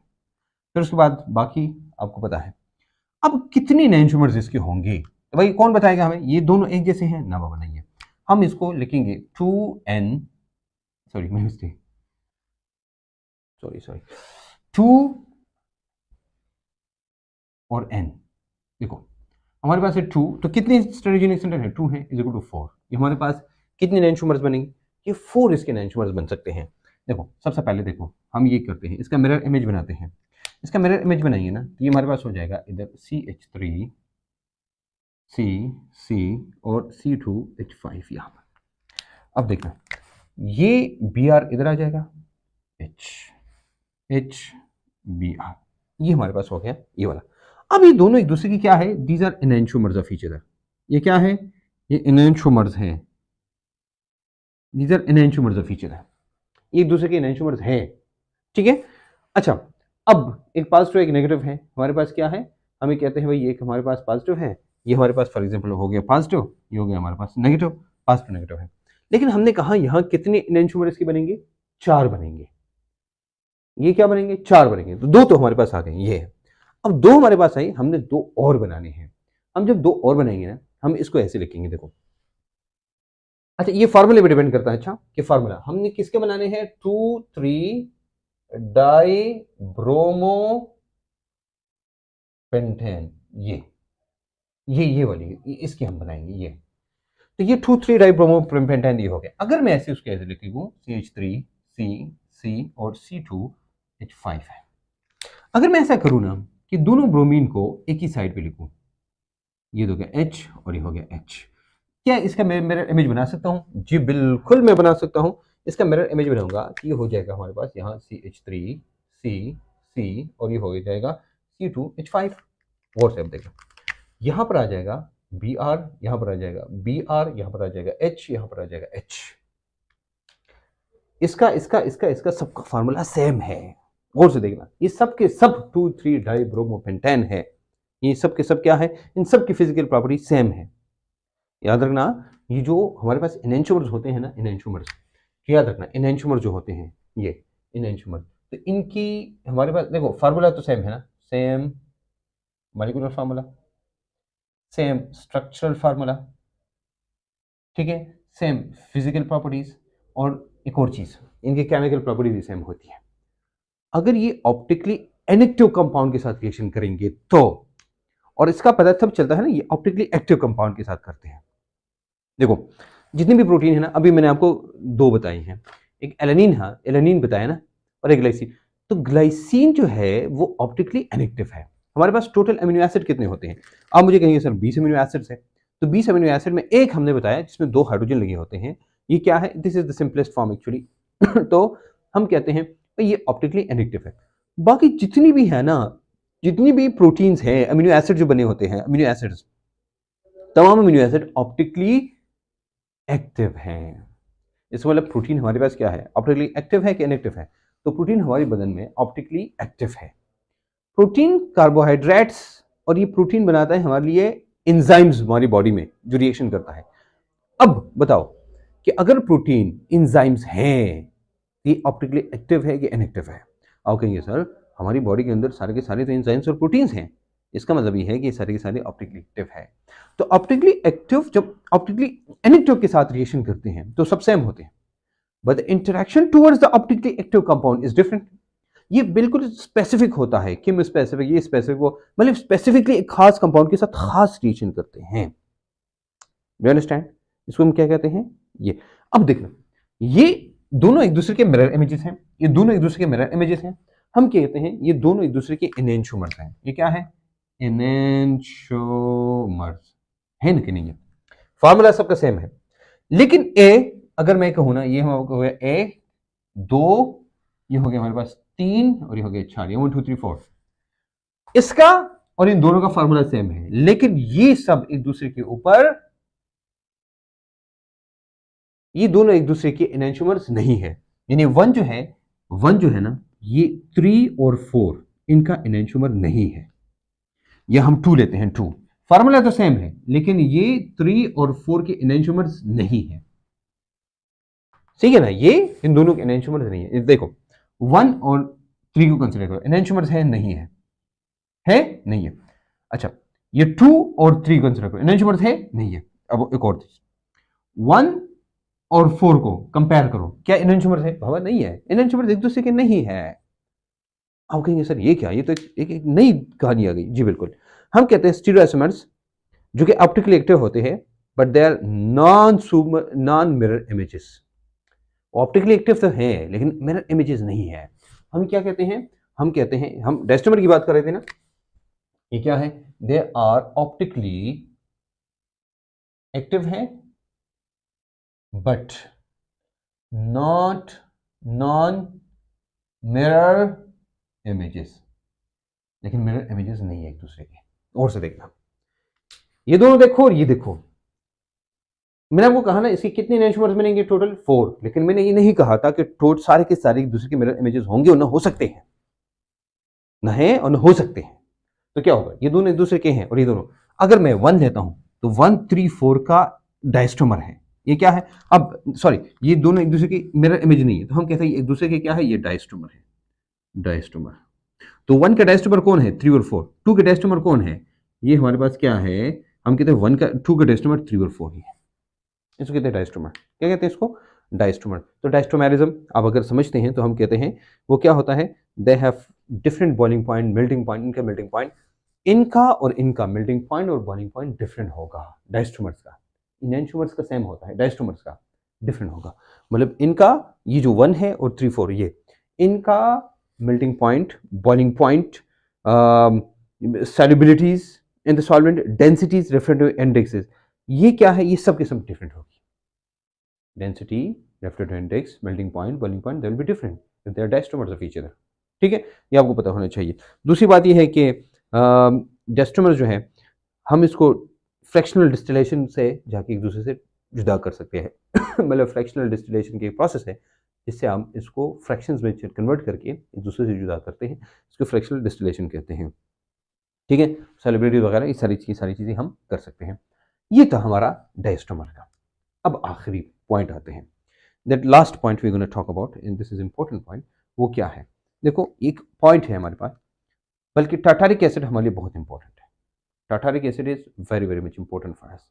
फिर उसके बाद बाकी आपको पता है। अब कितनी नैनोमीटर्स इसके होंगे, तो भाई कौन बताएगा हमें? ये दोनों एक जैसे हैं ना बाबा, नहीं है। हम इसको लिखेंगे 2n, सॉरी मैं मिस्टेक, सॉरी 2 और n। देखो हमारे पास है 2, तो कितने स्टेरोजेनिक सेंटर है? 2 है, इज इक्वल टू 4। ये हमारे पास कितने नैनोमीटर्स बनेंगे? ये 4 इसके नैनोमीटर्स बन सकते हैं। देखो सबसे पहले देखो हम ये करते हैं, इसका मिरर इमेज बनाते हैं। इसका मिरर इमेज बनाएंगे ना, तो ये हमारे पास हो जाएगा इधर CH3 C C और C2H5 यहाँ पर। अब देखना, ये Br इधर आ जाएगा, H H Br, ये हमारे पास हो गया ये वाला। अब ये दोनों एक दूसरे की क्या है? These are enantiomers of each other. ये क्या है? ये एनेंटियोमर्स हैं, these are enantiomers of each other, एक दूसरे के एनेंटियोमर्स हैं, ठीक है। अच्छा, अब एक पॉजिटिव एक नेगेटिव है, हमारे पास क्या है? हमें कहते हैं भाई ये हमारे पास पॉजिटिव है, ये हमारे पास फॉर एग्जांपल हो गया पॉजिटिव, ये हो गया हमारे पास नेगेटिव, पॉजिटिव नेगेटिव है। लेकिन हमने कहा यहाँ कितने एनेंटियोमर्स के बनेंगे? 4 बनेंगे। ये क्या बनेंगे? 4 बनेंगे। तो 2 तो हमारे पास आ गए, ये है। अब 2 हमारे पास आई, हमने 2 और बनाने हैं। हम जब 2 और बनाएंगे ना, हम इसको ऐसे लिखेंगे, देखो। अच्छा, ये फार्मूले पे डिपेंड करता है। अच्छा, ये फार्मूला हमने किसके बनाने हैं? 2 3 डाई ब्रोमो पेंटेन, ये वाली इसकी हम बनाएंगे ये। तो ये 2 3 डाई ब्रोमो पेंटेन ये हो गया। अगर मैं ऐसे उसके ऐसे लिखूं, CH3 C C और C2H5 है। अगर मैं ऐसा करूं ना कि दोनों ब्रोमीन को एक ही साइड पे लिखूं, ये हो गया H और ये हो गया H, क्या इसका मैं मिरर इमेज बना सकता हूं? जी बिल्कुल मैं बना सकता हूं। इसका मिरर इमेज बनाऊंगा कि ये हो जाएगा हमारे पास यहाँ CH3 C C और ये हो जाएगा C2H5। गौर से अब देखो, यहाँ पर आ जाएगा Br, यहाँ पर आ जाएगा Br, यहाँ पर आ जाएगा H, यहाँ पर आ जाएगा H। इसका इसका इसका इसका सबका फार्मूला सेम है। गौर से देखना, ये सब के सब 2 3 डाई ब्रोमोपेंटेन है। ये सब के सब क्या है? इन सब की फिजिकल प्रॉपर्टी सेम है। याद रखना, ये जो हमारे पास एनेंटियोमर्स होते हैं ना, एनेंटियोमर्स, याद रखना एनेंटियोमर जो होते हैं ये एनेंटियोमर, तो इनकी हमारे पास देखो फार्मूला तो सेम है ना, same molecular formula, same structural formula, ठीक है, सेम फिजिकल प्रॉपर्टीज, और एक और चीज, इनकी केमिकल प्रॉपर्टी भी सेम होती है। अगर ये ऑप्टिकली इनएक्टिव कंपाउंड के साथ रिएक्शन करेंगे तो, और इसका पता तब चलता है ना, ये ऑप्टिकली एक्टिव कंपाउंड के साथ करते हैं। देखो जितनी भी प्रोटीन है ना, अभी मैंने आपको 2 बताई हैं, एक एलेनिन है, एलेनिन बताया ना, और एक ग्लाइसिन। तो ग्लाइसिन जो है वो ऑप्टिकली इनएक्टिव है। हमारे पास टोटल अमीनो एसिड कितने होते हैं? आप मुझे कहेंगे सर 20 अमीनो एसिड्स है। तो 20 अमीनो एसिड में एक हमने बताया जिसमें 2 हाइड्रोजन लगे होते हैं, ये क्या है? This is the simplest form actually. तो हम कहते हैं ये ऑप्टिकली इनएक्टिव है। बाकी जितनी भी है ना, जितनी भी प्रोटीन्स हैं, अमीनो एसिड जो बने होते हैं, अमीनो एसिड्स, तमाम अमीनो एसिड ऑप्टिकली एक्टिव है। इसका मतलब प्रोटीन हमारे पास क्या है? ऑप्टिकली एक्टिव है कि इनएक्टिव है? तो प्रोटीन हमारे बदन में ऑप्टिकली एक्टिव है। प्रोटीन कार्बोहाइड्रेट्स, और ये प्रोटीन बनाता है हमारे लिए एंजाइम्स हमारी बॉडी में जो रिएक्शन करता है। अब बताओ कि अगर प्रोटीन एंजाइम्स हैं, ये ऑप्टिकली एक्टिव है कि इनएक्टिव है? आप कहेंगे सर हमारी बॉडी के अंदर सारे के सारे तो एंजाइम्स और प्रोटीन्स हैं। इसका मतलब ये है कि सारे के सारे ऑप्टिकली एक्टिव है। तो ऑप्टिकली एक्टिव जब ऑप्टिकली इनएक्टिव के साथ रिएक्शन करते हैं तो सब सेम होते हैं, but the interaction towards the optically active compound is different. ये बिल्कुल स्पेसिफिक होता है। किम स्पेसिफिक? ये स्पेसिफिक वो मतलब स्पेसिफिकली एक खास कंपाउंड के साथ खास रिएक्शन करते हैं। You understand? इसको हम क्या कहते हैं? ये। अब देखना, ये दोनों एक दूसरे के मिरर इमेजेस हैं, ये दोनों एक दूसरे के मिरर इमेजेस हैं। हम कहते हैं ये दोनों एक दूसरे के एनेंटियोमर्स हैं। ये क्या है? एनेंटियोमर्स है ना कि नहीं है? फार्मूला सबका सेम है, लेकिन ए अगर मैं कहूं ना, ये हो गया ए 2, ये हो गया हमारे पास 3, और ये हो गया 4, ये 1 2 3 4, इसका और इन दोनों का फार्मूला सेम है, लेकिन ये सब एक दूसरे के ऊपर ये दोनों एक दूसरे के एनेंटियोमर्स नहीं है। यानी वन जो है ना, ये 3 और 4 इनका एनेंटियोमर नहीं है। या हम 2 लेते हैं, 2 फार्मूला तो सेम है, लेकिन ये 3 और 4 के एनेंटियोमर्स नहीं है। ठीक है ना, ये इन दोनों के एनेंटियोमर्स नहीं है। देखो 1 और 3 को कंसीडर करो, एनेंटियोमर्स है नहीं है, है नहीं है। अच्छा, ये 2 और 3 कंसीडर करो, एनेंटियोमर्स है नहीं है। अब एक और चीज, 1 और 4 को कंपेयर करो, क्या एनेंटियोमर्स है? बाबा नहीं है, एनेंटियोमर्स एक दूसरे के नहीं है। आप कहेंगे सर ये क्या, ये तो एक नई कहानी आ गई। जी बिल्कुल, हम कहते हैं स्टीरियोआइसोमर्स जो कि ऑप्टिकली एक्टिव होते हैं, but they are non mirror images. Optically active तो है लेकिन मिरर इमेजेस नहीं है। हम क्या कहते हैं? हम कहते हैं, हम डायस्टोमर की बात कर रहे थे ना, ये क्या है? दे आर ऑप्टिकली एक्टिव है but not non mirror images. लेकिन मिरर इमेजेस नहीं है एक दूसरे के। और से देखना, ये दोनों देखो और ये देखो। मैंने आपको कहा ना इसके कितने एनेंटियोमर्स बनेंगे? टोटल 4। लेकिन मैंने ये नहीं कहा था कि टोटल सारे के सारे एक दूसरे के मिरर इमेजेस होंगे और ना हो सकते हैं, ना है और ना हो सकते हैं। तो क्या होगा? ये दोनों एक दूसरे के हैं और ये दोनों, अगर मैं 1 लेता हूं तो 1 3 4 का डायस्टोमर है। ये क्या है? अब सॉरी, ये दोनों एक दूसरे की मिरर इमेज नहीं है, तो हम कहते हैं एक दूसरे के क्या है? ये डायस्टोमर है, डायस्टोमर। तो 1 का डायस्टोमर कौन है? 3 और 4। 2 का डायस्टोमर कौन है? ये हमारे पास क्या है? हम कहते हैं 1 का 2 का डायस्टोमर 3 और 4 ही है। इसको कहते हैं डायस्टोमर। क्या कहते हैं इसको? डायस्टोमर। तो डायस्टोमेरिज्म आप अगर समझते हैं तो हम कहते हैं वो क्या होता है? They have different boiling point, melting point. इनका मेल्टिंग पॉइंट, इनका और इनका मेल्टिंग पॉइंट और बॉइलिंग पॉइंट डिफरेंट होगा डायस्टोमर्स का। एनेंटियोमर्स का सेम होता है, डायस्टोमर्स का डिफरेंट होगा। मतलब इनका ये जो 1 है और 3 4, ये इनका melting point, boiling point, solubilities in the solvent, densities, refractive indexes, ये क्या है? ये सब के सब डिफरेंट होगी। Density, refractive index, melting point, boiling point, they will be different if they are diastereomers of each other. ठीक है, ये आपको पता होना चाहिए। दूसरी बात ये है कि डायस्टोमर जो है, हम इसको फ्रैक्शनल डिस्टिलेशन से जाके एक दूसरे से जुदा कर सकते हैं। मतलब फ्रैक्शनल डिस्टिलेशन की प्रोसेस है जिससे हम इसको फ्रैक्शंस में कन्वर्ट करके एक दूसरे से जुदा करते हैं, इसको फ्रैक्शनल डिस्टिलेशन कहते हैं। ठीक है, सेलिब्रिटी वगैरह ये सारी चीज़ें हम कर सकते हैं। ये था हमारा डायस्टोमर का। अब आखिरी पॉइंट आते हैं, that last point we gonna talk about, and this is important point. वो क्या है? देखो एक पॉइंट है हमारे पास, बल्कि टाटारिक एसिड हमारे लिए बहुत इंपॉर्टेंट है। Tartaric acid is very very much important for us.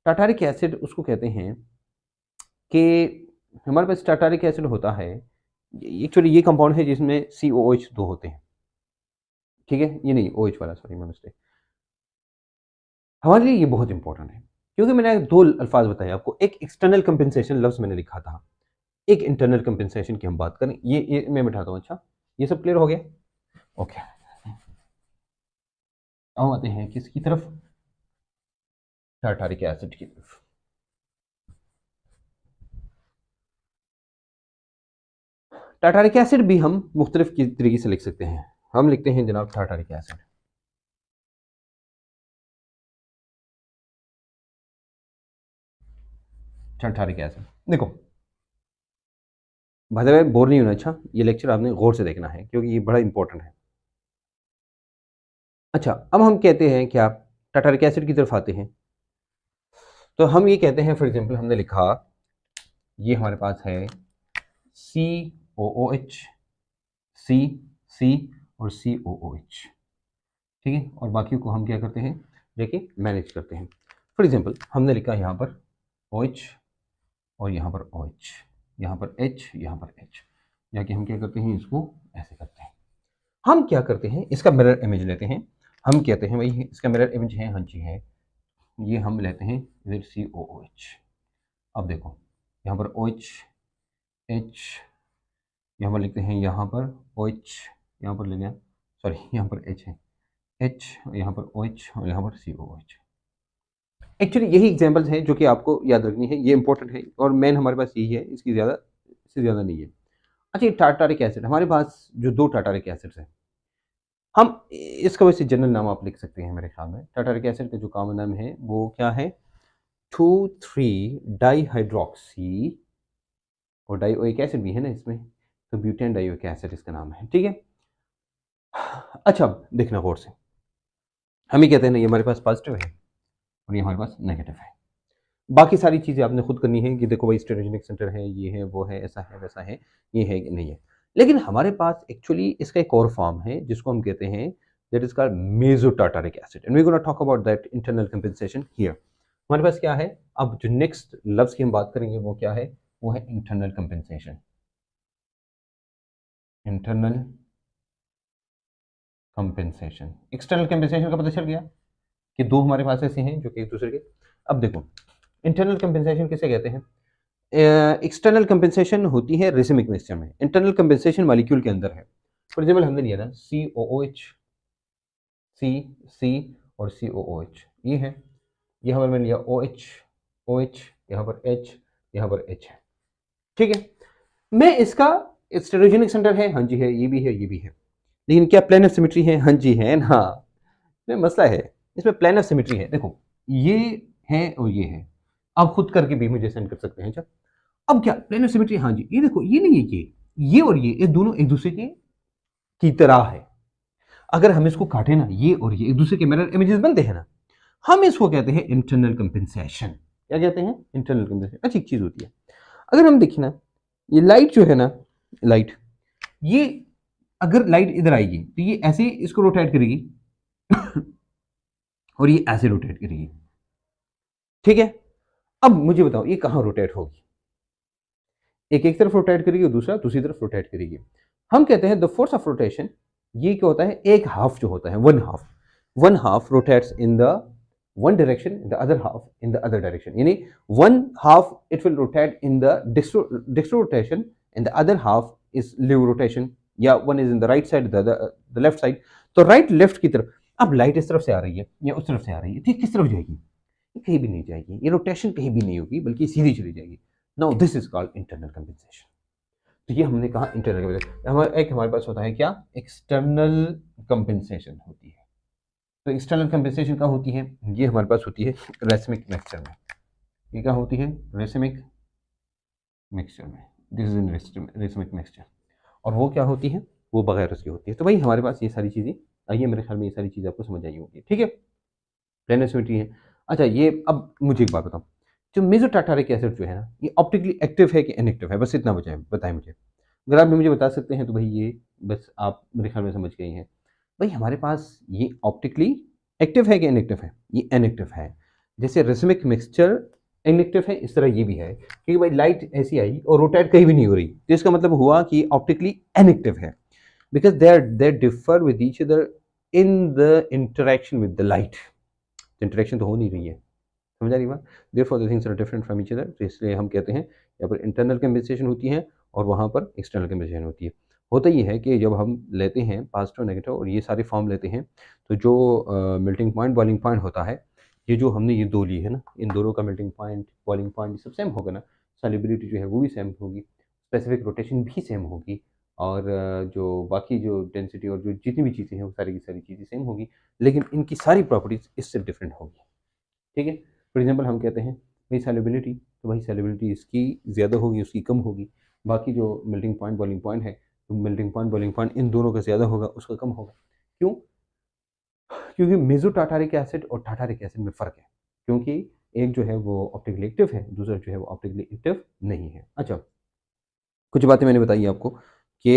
Tartaric acid उसको कहते हैं कि हमारे पास टाटारिक एसिड होता है, एक्चुअली ये कंपाउंड है जिसमें COOH2 होते हैं। ठीक है, ये नहीं OH वाला, सॉरी मैं मिस्टेक। हमारे लिए ये बहुत इंपॉर्टेंट है क्योंकि मैंने 2 अल्फाज बताए आपको। एक एक्सटर्नल कंपेंसेशन लफ्ज मैंने लिखा था, एक इंटरनल कंपेंसेशन की हम बात करें। ये मैं बिठाता हूँ। अच्छा, ये सब क्लियर हो गया? ओके, अब आते हैं किसकी तरफ? टार्टारिक एसिड की तरफ। टार्टारिक एसिड भी हम मुख्तलिफ तरीके से लिख सकते हैं। हम लिखते हैं जनाब टार्टारिक एसिड। टार्टारिक एसिड देखो, भाई साहब बोर नहीं होना। अच्छा, ये लेक्चर आपने गौर से देखना है क्योंकि ये बड़ा इंपॉर्टेंट है। अच्छा, अब हम कहते हैं क्या? टार्टारिक एसिड की तरफ आते हैं तो हम ये कहते हैं, फॉर एग्जांपल हमने लिखा, ये हमारे पास है COOH, C, C और COOH। ठीक है, और बाकी को हम क्या करते हैं? देखिए मैनेज करते हैं। फॉर एग्जांपल हमने लिखा यहाँ पर OH और यहाँ पर OH, यहाँ पर H, यहाँ पर H, जाके हम क्या करते हैं? इसको ऐसे करते हैं। हम क्या करते हैं? इसका मिरर इमेज लेते हैं। हम कहते हैं भाई इसका मिरर इमेज है, हाँ जी है। ये हम लेते हैं इधर COOH। अब देखो यहाँ पर OH, H, यहाँ पर लिखते हैं, यहाँ पर OH, यहाँ पर लेना, सॉरी यहाँ पर H है, H, यहाँ पर OH और यहाँ पर COOH। एक्चुअली यही एग्जांपल्स हैं जो कि आपको याद रखनी है, ये इंपॉर्टेंट है और मेन हमारे पास यही है, इसकी ज़्यादा इससे ज़्यादा नहीं है। अच्छा, ये टार्टारिक एसिड, हमारे पास जो 2 टार्टारिक एसिड्स हैं, हम इसका वैसे जनरल नाम आप लिख सकते हैं मेरे ख्याल में। टार्टारिक एसिड का जो कॉमन नाम है वो क्या है? 2,3 डाईहाइड्रोक्सी और डाइओइक एसिड भी है ना इसमें, तो ब्यूटेन डाइओइक एसिड इसका नाम है, ठीक है। अच्छा अब देखना गौर से, हम ही कहते हैं ना ये हमारे पास पॉजिटिव है और ये हमारे पास नेगेटिव है। बाकी सारी चीज़ें आपने खुद करनी है कि देखो भाई स्टेरोजेनिक सेंटर है, ये है, वो है, ऐसा है, वैसा है, ये है कि नहीं है। लेकिन हमारे पास एक्चुअली इसका एक और फॉर्म है जिसको हम कहते हैं that is called mesotartaric acid, and we gonna talk about that internal compensation here. हमारे पास क्या है, अब जो नेक्स्ट लफ्ज की हम बात करेंगे वो क्या है, वो है internal compensation. Internal compensation, external compensation का पता चल गया कि दो हमारे पास ऐसे हैं जो कि एक दूसरे के। अब देखो इंटरनल कंपेंसेशन किसे कहते हैं। एक्सटर्नल कंपेंसेशन होती है रेसिमिक मिक्सचर में, इंटरनल कंपेंसेशन मॉलिक्यूल के अंदर है। फॉर एग्जाम्पल हमने लिया ना COOH, C और COOH, ये है, ये हमारे में लिया OH, यहाँ पर H, यहाँ पर H है, ठीक है। मैं इसका स्टेरोजेनिक सेंटर है, हाँ जी है, ये भी है, ये भी है, लेकिन क्या प्लेन ऑफ सिमेट्री है, हाँ जी है ना। में मसला है, इसमें प्लेन ऑफ सिमेट्री है, देखो ये है और ये है, आप खुद करके भी मुझे सेंड कर सकते हैं। अच्छा अब क्या प्लेन ऑफ सिमेट्री, हाँ जी, ये देखो ये नहीं है, ये और ये दोनों एक दूसरे के की तरह है। अगर हम इसको काटे ना, ये और ये एक दूसरे के मिरर इमेजेस बनते हैं ना, हम इसको कहते हैं इंटरनल कंपेंसेशन। क्या कहते हैं, इंटरनल कंपेंसेशन। अच्छी चीज होती है। अगर हम देखें ना, ये लाइट जो है ना, लाइट, ये अगर लाइट इधर आएगी तो ये ऐसे इसको रोटेट करेगी और ये ऐसे रोटेट करेगी, ठीक है। अब मुझे बताओ ये कहां रोटेट होगी, एक तरफ रोटेट करेगी और दूसरा दूसरी तरफ रोटेट करेगी। हम कहते हैं द फोर्स ऑफ रोटेशन, ये क्या होता है, एक हाफ जो होता है, one half rotates in the one direction, in the other half in the other direction, यानी one half it will rotate in the dextro rotation and the other half is levo rotation, या one is in the right side, the left side. तो राइट लेफ्ट की तरफ, अब लाइट इस तरफ से आ रही है या उस तरफ से आ रही है, ठीक, किस तरफ जाएगी, कहीं भी नहीं जाएगी, ये रोटेशन कहीं भी नहीं होगी, बल्कि सीधी चली जाएगी। Now this is called internal compensation. तो ये हमने कहा इंटरनल कंपेंसेशन। हमारे पास होता है क्या, एक्सटर्नल कंपेंसेशन होती है। तो एक्सटर्नल कंपेंसेशन क्या होती है, ये हमारे पास होती है रेसिमिक मिक्सचर में। ये क्या होती है, रेसिमिक मिक्सचर में, this is in racemic mixture. और वो क्या होती है, वो बगैर उसकी होती है। तो भाई हमारे पास ये सारी चीज़ें, आइए मेरे ख्याल में ये सारी चीज़ें आपको समझ आई होगी, ठीक है। प्लेनेसिमिट्री है। अच्छा ये अब मुझे एक बात बताओ, जो मेसोटार्टारिक एसिड जो है ना, ये ऑप्टिकली एक्टिव है कि इनएक्टिव है, बस इतना बताएं मुझे। अगर आप भी मुझे बता सकते हैं तो भाई ये बस आप मेरे ख्याल में समझ गए हैं। भाई हमारे पास ये ऑप्टिकली एक्टिव है कि इनएक्टिव है, ये इनएक्टिव है। जैसे रेसिमिक मिक्सचर इनएक्टिव है, इस तरह ये भी है, क्योंकि भाई लाइट ऐसी आई और रोटेट कहीं भी नहीं हो रही, तो इसका मतलब हुआ कि ऑप्टिकली इनएक्टिव है, because they differ with each other in the interaction with the light. Interaction तो हो नहीं रही है, समझ आ रही बात। Therefore the things are different from each other, तो इसलिए हम कहते हैं यहाँ पर इंटरनल कंपेंसेशन होती है और वहाँ पर एक्सटर्नल कंपेंसेशन होती है। होता ये है कि जब हम लेते हैं पॉजिटिव नेगेटिव और ये सारे फॉर्म लेते हैं, तो जो मेल्टिंग पॉइंट बॉइलिंग पॉइंट होता है, ये जो हमने ये दो ली है ना, इन दोनों का मेल्टिंग पॉइंट बॉइलिंग पॉइंट सब सेम होगा ना, सॉल्युबिलिटी जो है वो भी सेम होगी, स्पेसिफिक रोटेशन भी सेम होगी, और जो बाकी जो डेंसिटी और जो जितनी भी चीज़ें हैं वो सारी की सारी चीज़ें सेम होगी, लेकिन इनकी सारी प्रॉपर्टीज इससे डिफरेंट होगी, ठीक है। फॉर एग्जाम्पल हम कहते हैं भाई सॉल्युबिलिटी, तो भाई सॉल्युबिलिटी इसकी ज़्यादा होगी, उसकी कम होगी। बाकी जो मेल्टिंग पॉइंट बॉइलिंग पॉइंट है, तो melting point boiling point in दोनों का ज़्यादा होगा, उसका कम होगा। क्यों, क्योंकि मेसोटार्टारिक एसिड और टार्टारिक एसिड में फ़र्क है, क्योंकि एक जो है वो ऑप्टिकली एक्टिव है, दूसरा जो है वो ऑप्टिकली एक्टिव नहीं है। अच्छा कुछ बातें मैंने बताई आपको कि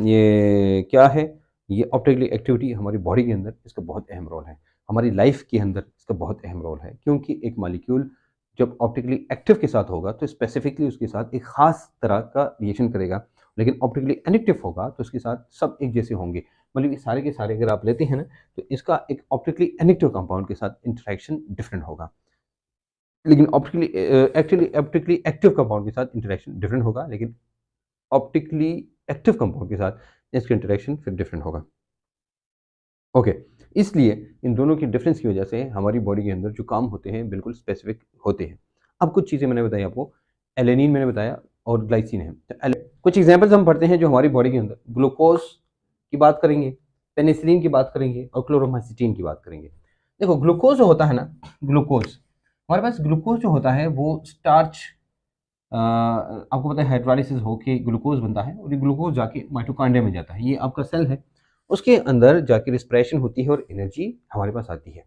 ये क्या है, ये ऑप्टिकली एक्टिविटी हमारी बॉडी के अंदर इसका बहुत अहम रोल है, हमारी लाइफ के अंदर इसका बहुत अहम रोल है, क्योंकि एक मॉलिक्यूल जब ऑप्टिकली एक्टिव के साथ होगा तो स्पेसिफिकली उसके साथ एक खास तरह का रिएक्शन करेगा, लेकिन ऑप्टिकली इनएक्टिव होगा तो उसके साथ सब एक जैसे होंगे। मतलब ये सारे के सारे अगर आप लेते हैं ना, तो इसका एक ऑप्टिकली इनएक्टिव कंपाउंड के साथ इंटरेक्शन डिफरेंट होगा, लेकिन ऑप्टिकली एक्टिव कंपाउंड के साथ इंटरेक्शन डिफरेंट होगा, लेकिन ऑप्टिकली एक्टिव कंपाउंड के साथ इसका इंटरेक्शन फिर डिफरेंट होगा। ओके, इसलिए इन दोनों की डिफरेंस की वजह से हमारी बॉडी के अंदर जो काम होते हैं बिल्कुल स्पेसिफिक होते हैं। अब कुछ चीज़ें मैंने बताई आपको, एलेनिन मैंने बताया और ग्लाइसिन है। तो कुछ एग्जांपल्स हम पढ़ते हैं जो हमारी बॉडी के अंदर, ग्लूकोज की बात करेंगे, पेनिसिलिन की बात करेंगे और क्लोरोमाइसिटीन की बात करेंगे। देखो ग्लूकोज जो होता है ना, ग्लूकोज हमारे पास, ग्लूकोज जो होता है वो स्टार्च आपको पता है हाइड्रोलाइसिस होके ग्लूकोज बनता है और ये ग्लूकोज जाके माइटोकॉन्ड्रिया में जाता है, ये आपका सेल है, उसके अंदर जाके रिस्पिरेशन होती है और एनर्जी हमारे पास आती है।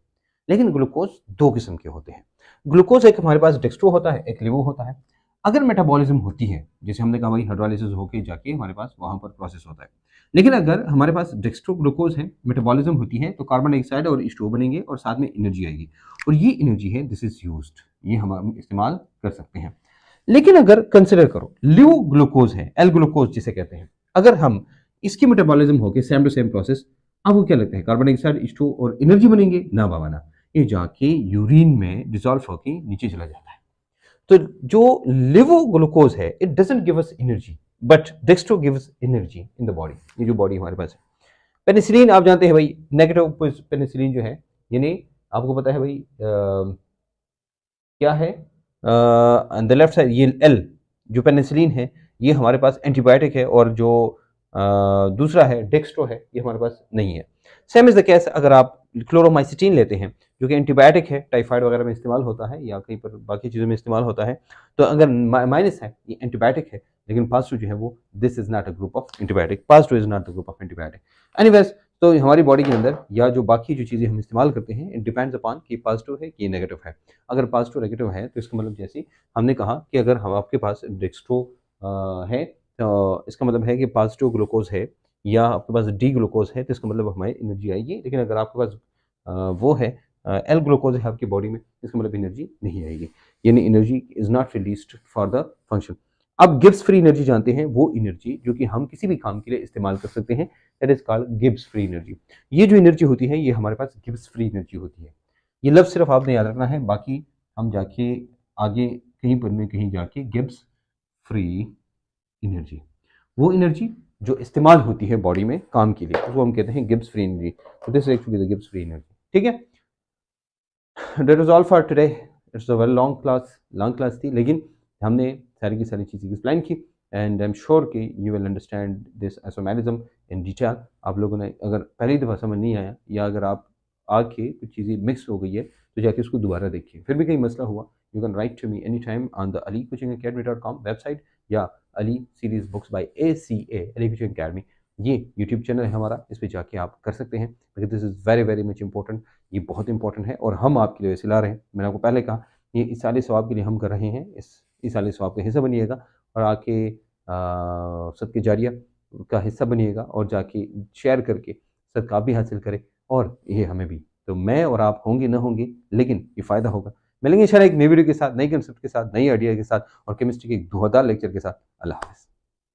लेकिन ग्लूकोज दो किस्म के होते हैं। ग्लूकोज एक हमारे पास डेक्स्ट्रो होता है, एक लिवो होता है। अगर मेटाबॉलिज्म होती है, जैसे हमने कहा भाई हाइड्रोलाइसिस होके जाके हमारे पास वहां पर प्रोसेस होता है, लेकिन अगर हमारे पास डेक्स्ट्रो ग्लूकोज है, मेटाबॉलिज्म होती है, तो कार्बन डाइऑक्साइड और H2O बनेंगे और साथ में एनर्जी आएगी, और ये एनर्जी है दिस इज यूज्ड, ये हम इस्तेमाल कर सकते हैं। लेकिन अगर कंसिडर करो लिव ग्लूकोज है, एल ग्लूकोज जिसे कहते हैं, अगर हम इसकी मेटाबॉलिज्म होके सेम टू सेम प्रोसेस, आपको क्या लगता है कार्बन डाइऑक्साइड H2O और एनर्जी बनेंगे? ना बाबा ना, ये जाके यूरिन में डिसॉल्व होके नीचे चला जाता है। तो जो लिवो ग्लूकोज है it doesn't give us energy, but dextro gives energy in the body. ये जो बॉडी हमारे पास है, पेनिसिलिन आप जानते हैं भाई, नेगेटिव पेनिसिलिन जो है, यानी आपको पता है भाई क्या है द लेफ्ट साइड, ये एल जो पेनिसिलिन है ये हमारे पास एंटीबायोटिक है, और जो दूसरा है डेक्स्ट्रो है ये हमारे पास नहीं है। सेम इज द केस अगर आप क्लोरोमाइसिटीन लेते हैं जो कि एंटीबायोटिक है, टाइफाइड वगैरह में इस्तेमाल होता है या कहीं पर बाकी चीज़ों में इस्तेमाल होता है, तो अगर माइनस है ये एंटीबायोटिक है, लेकिन पास टू जो है वो this is not a group of antibiotic, pass two is not the group of antibiotic. Anyways, तो हमारी बॉडी के अंदर या जो बाकी जो चीज़ें हम इस्तेमाल करते हैं इट डिपेंड्स अपॉन कि पॉजिटिव है कि नेगेटिव है। अगर पॉजिटिव नेगेटिव है तो इसका मतलब जैसे हमने कहा कि अगर हम आपके पास डेक्स्ट्रो है तो इसका मतलब है कि पॉजिटिव ग्लूकोज है, या आपके पास डी ग्लूकोज है तो इसका मतलब हमारी एनर्जी आएगी। लेकिन अगर आपके पास वो है एल ग्लूकोज है आपकी बॉडी में, इसका मतलब एनर्जी नहीं आएगी, यानी energy is not released for the function. अब गिब्स फ्री एनर्जी जानते हैं, वो एनर्जी जो कि हम किसी भी काम के लिए इस्तेमाल कर सकते हैं, that is called Gibbs free energy. ये जो एनर्जी होती है ये हमारे पास गिब्स फ्री एनर्जी होती है। ये लफ्ज सिर्फ आपने याद रखना है, बाकी हम जाके आगे कहीं पर में कहीं जाके गिब्स फ्री एनर्जी, वो एनर्जी जो इस्तेमाल होती है बॉडी में काम के लिए, उसको हम कहते हैं गिब्स फ्री एनर्जी। तो this actually the Gibbs free energy. ठीक है, that was all for today. It's a very long class थी, लेकिन हमने सारी की सारी चीज़ें एक्सप्लेन की, एंड आई एम श्योर कि you will understand this isomerism in detail. आप लोगों ने अगर पहली दफ़ा समझ नहीं आया, या अगर आप आके कुछ चीज़ें मिक्स हो गई है, तो जाके उसको दोबारा देखिए। फिर भी कहीं मसला हुआ, you can write to me any time on the alicoachingacademy.com website, या Ali series books by ACA, Ali coaching academy, ये यूट्यूब चैनल है हमारा, इस पर जाके आप कर सकते हैं, because this is very very much important. ये बहुत इंपॉर्टेंट है और हम आपके लिए सिला रहे हैं। मैंने आपको पहले कहा ये इस साल सवाब के लिए हम कर रहे हैं, इस साल सवाब का हिस्सा बनिएगा, और आके सदके जारिया का हिस्सा बनिएगा, और जाके शेयर करके सदका भी हासिल करें, और ये हमें भी। तो मैं और आप होंगे ना होंगे, लेकिन ये फ़ायदा होगा। मिलेंगे इंशाल्लाह एक नई वीडियो के साथ, नई कंसेप्ट के साथ, नई आइडिया के साथ, और केमिस्ट्री के एक धुआंधार लेक्चर के साथ। अल्लाह हाफ़िज़।